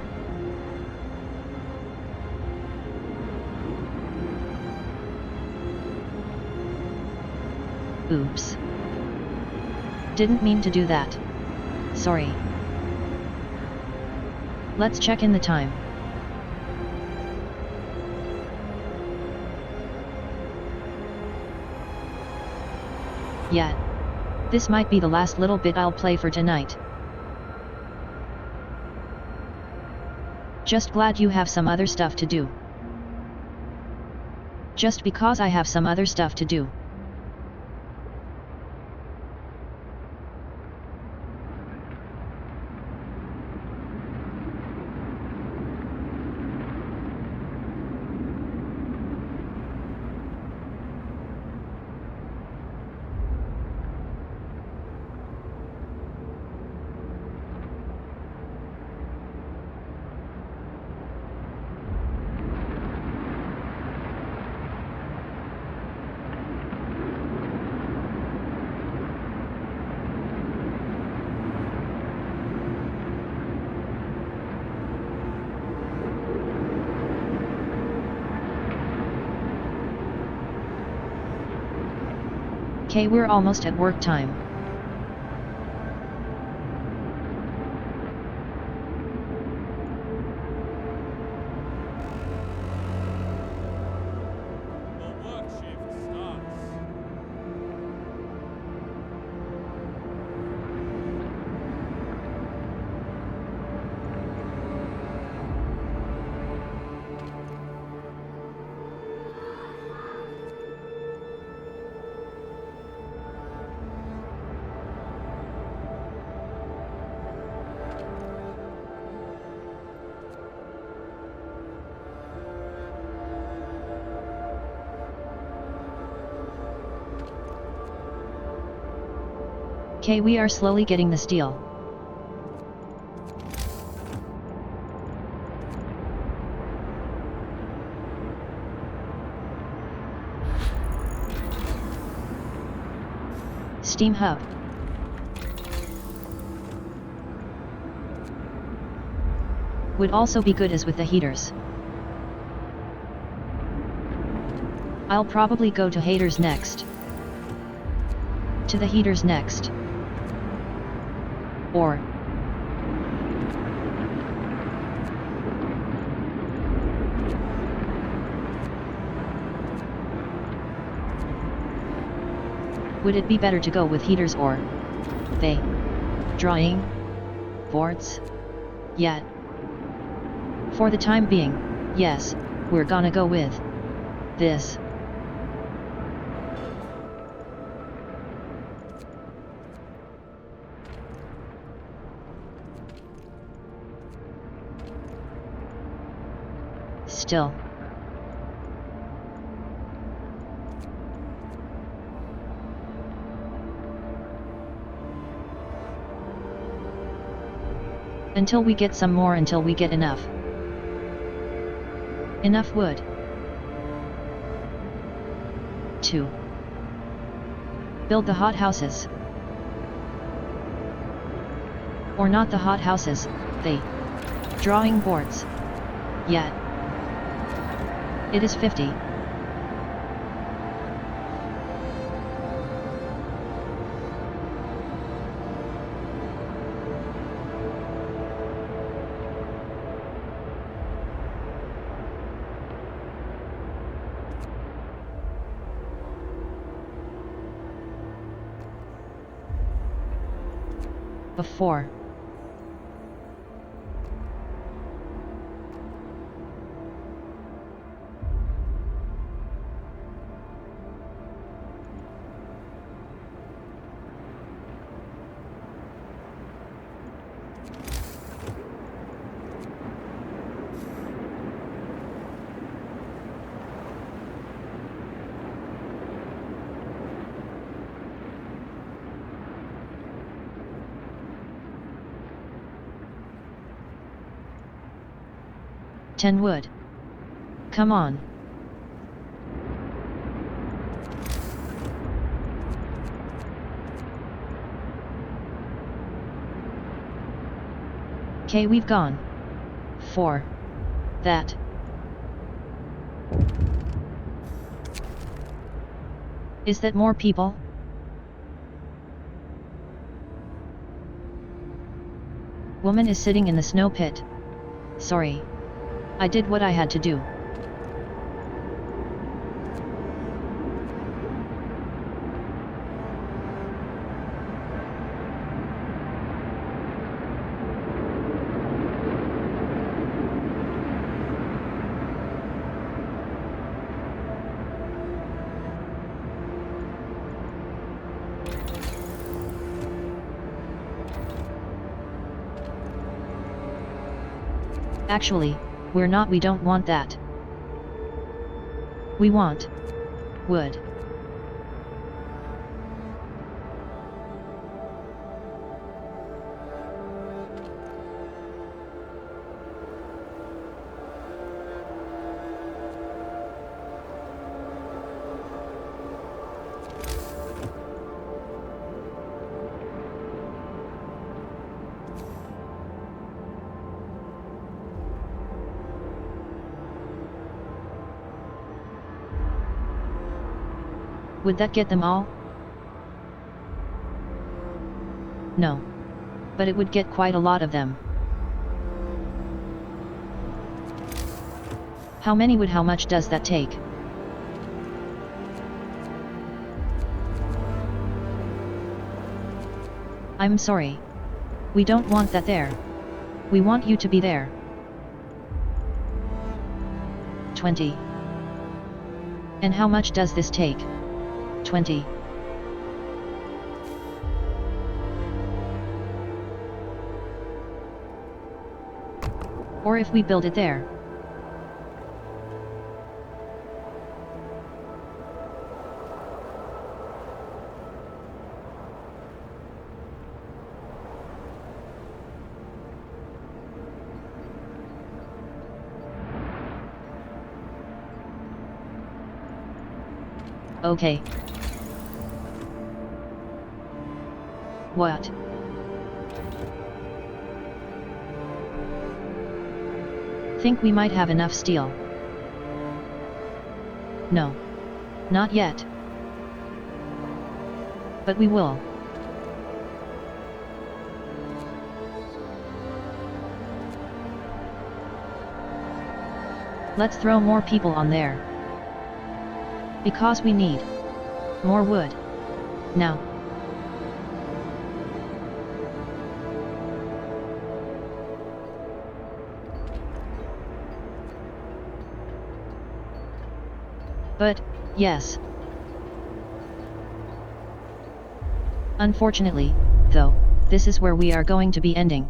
Oops. Didn't mean to do that. Sorry. Let's check in the time. Yet. This might be the last little bit I'll play for tonight. Just glad you have some other stuff to do. Just because I have some other stuff to do. 'Kay, we're almost at work time. The work shift starts. Okay, we are slowly getting the steel. Steam hub. Would also be good as with the heaters. I'll probably go to heaters next. To the heaters next. Or would it be better to go with heaters or they drawing boards? Yet. For the time being, yes, we're gonna go with this. Still. Until we get some more, until we get enough. Enough wood. To build the hot houses. Or not the hot houses, the drawing boards. Yet. It is 50. Before. Ten wood. Come on. Okay, we've gone. 4. That. Is that more people? Woman is sitting in the snow pit. Sorry. I did what I had to do. Actually, we don't want that. We want wood. Would that get them all? No. But it would get quite a lot of them. How many wood? How much does that take? I'm sorry. We don't want that there. We want you to be there. 20. And how much does this take? 20. Or if we build it there. Okay. What? Think we might have enough steel? No. Not yet. But we will. Let's throw more people on there. Because we need more wood. Now. But, yes. Unfortunately, though, this is where we are going to be ending.